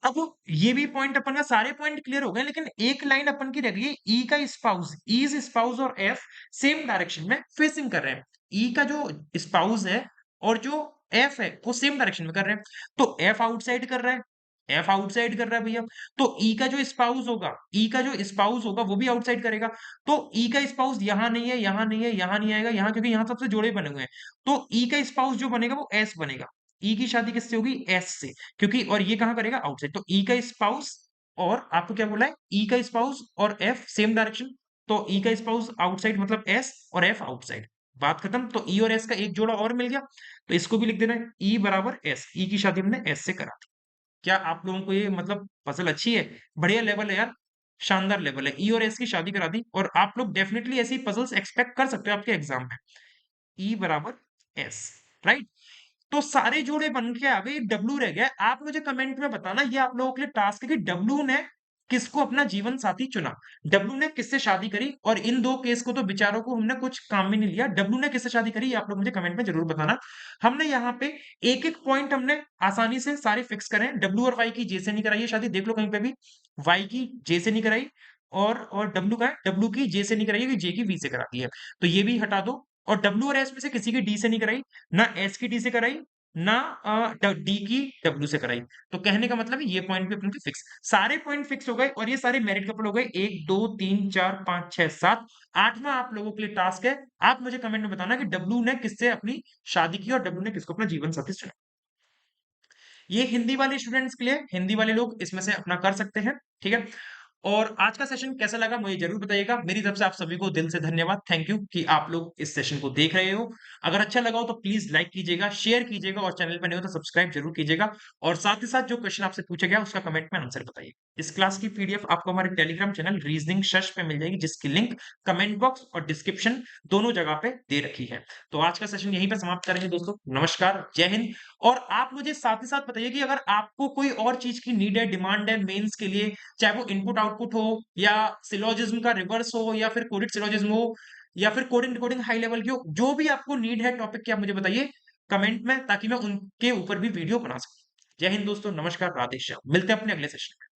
अब ये भी पॉइंट अपन का, सारे पॉइंट क्लियर हो गए, लेकिन एक लाइन अपन की रह गई, ई का स्पाउस, ईज स्पाउस और एफ सेम डायरेक्शन में फेसिंग कर रहे हैं। ई का जो स्पाउस है और जो एफ है वो सेम डायरेक्शन में कर रहे हैं। तो एफ आउटसाइड कर रहा है, एफ आउटसाइड कर रहा है भैया। तो ई का जो स्पाउस होगा, ई का जो स्पाउस होगा वो भी आउटसाइड करेगा। तो ई का स्पाउस यहां नहीं है, यहां नहीं है, यहां नहीं आएगा, यहां, क्योंकि यहां सबसे जोड़े बने हुए हैं। तो ई का स्पाउस जो बनेगा वो एस बनेगा। ई की शादी किससे होगी? एस से। क्योंकि और ये कहां करेगा? आउटसाइड। तो ई का स्पाउस, और आपको क्या बोला है? ई का स्पाउस और एफ सेम डायरेक्शन। तो ई का स्पाउस आउटसाइड मतलब एस, और एफ आउटसाइड। बात खत्म। तो ई और एस का एक जोड़ा और मिल गया, तो इसको भी लिख देना है, ई बराबर एस। ई की शादी हमने एस से करा दी। क्या आप लोगों को ये मतलब पजल अच्छी है? बढ़िया लेवल है यार, शानदार लेवल है। ई और एस की शादी करा दी, और आप लोग डेफिनेटली ऐसी पजल्स एक्सपेक्ट कर सकते हो आपके एग्जाम में। ई बराबर एस, राइट? तो सारे जोड़े बन के आ गए, डब्लू रह गया। आप मुझे कमेंट में बताना, ये आप लोगों के लिए टास्क है कि डब्लू ने किसको अपना जीवन साथी चुना, डब्लू ने किससे शादी करी। और इन दो केस को तो बेचारों को हमने कुछ काम में नहीं लिया, डब्लू ने किससे शादी करी ये आप लोग मुझे कमेंट में जरूर बताना। हमने यहाँ पे एक एक पॉइंट हमने आसानी से सारे फिक्स करें। डब्लू और वाई की जे से नहीं कराई है शादी, देख लो कहीं पे भी, वाई की जे से नहीं कराई, और डब्लू का है, डब्लू की जे से नहीं कराई है, जे की वी से कराती है। तो ये भी हटा दो। और डब्लू और एस में से किसी की डी से नहीं कराई, ना एस की डी से कराई, ना डी की डब्ल्यू से कराई। तो कहने का मतलब है ये पॉइंट भी अपन के फिक्स, सारे पॉइंट फिक्स हो गए, और ये सारे मैरिड कपल हो गए। 1 2 3 4 5 6 7, आठवां आप लोगों के लिए टास्क है। आप मुझे कमेंट में बताना कि डब्ल्यू ने किससे अपनी शादी की और डब्ल्यू ने किसको अपना जीवन साथी चुना। ये हिंदी वाले स्टूडेंट्स के लिए, हिंदी वाले लोग इसमें से अपना कर सकते हैं, ठीक है? और आज का सेशन कैसा लगा मुझे जरूर बताइएगा। मेरी तरफ से आप सभी को दिल से धन्यवाद, थैंक यू कि आप लोग इस सेशन को देख रहे हो। अगर अच्छा लगा हो तो प्लीज लाइक कीजिएगा, शेयर कीजिएगा, और चैनल पर नहीं हो तो सब्सक्राइब जरूर कीजिएगा। और साथ ही साथ जो क्वेश्चन आपसे पूछा गया उसका कमेंट में आंसर बताइए। इस क्लास की पीडीएफ आपको हमारे टेलीग्राम चैनल रीजनिंग शश पे मिल जाएगी, जिसकी लिंक कमेंट बॉक्स और डिस्क्रिप्शन दोनों जगह पे दे रखी है। तो आज का सेशन यहीं पे समाप्त करेंगे दोस्तों। नमस्कार, जय हिंद। और आप मुझे साथ ही साथ बताइए कि अगर आपको कोई और चीज की नीड है, डिमांड है मेंस के लिए, चाहे वो इनपुट आउटपुट हो, या सिलोजिज्म का रिवर्स हो, या फिर कोडित सिलोजिज्म हो, या फिर कोडिंग डिकोडिंग हाई लेवल की हो, जो भी आपको नीड है टॉपिक की, आप मुझे बताइए कमेंट में, ताकि मैं उनके ऊपर भी वीडियो बना सकूं। जय हिंद दोस्तों, नमस्कार, राधे श्याम। मिलते हैं अपने अगले सेशन में।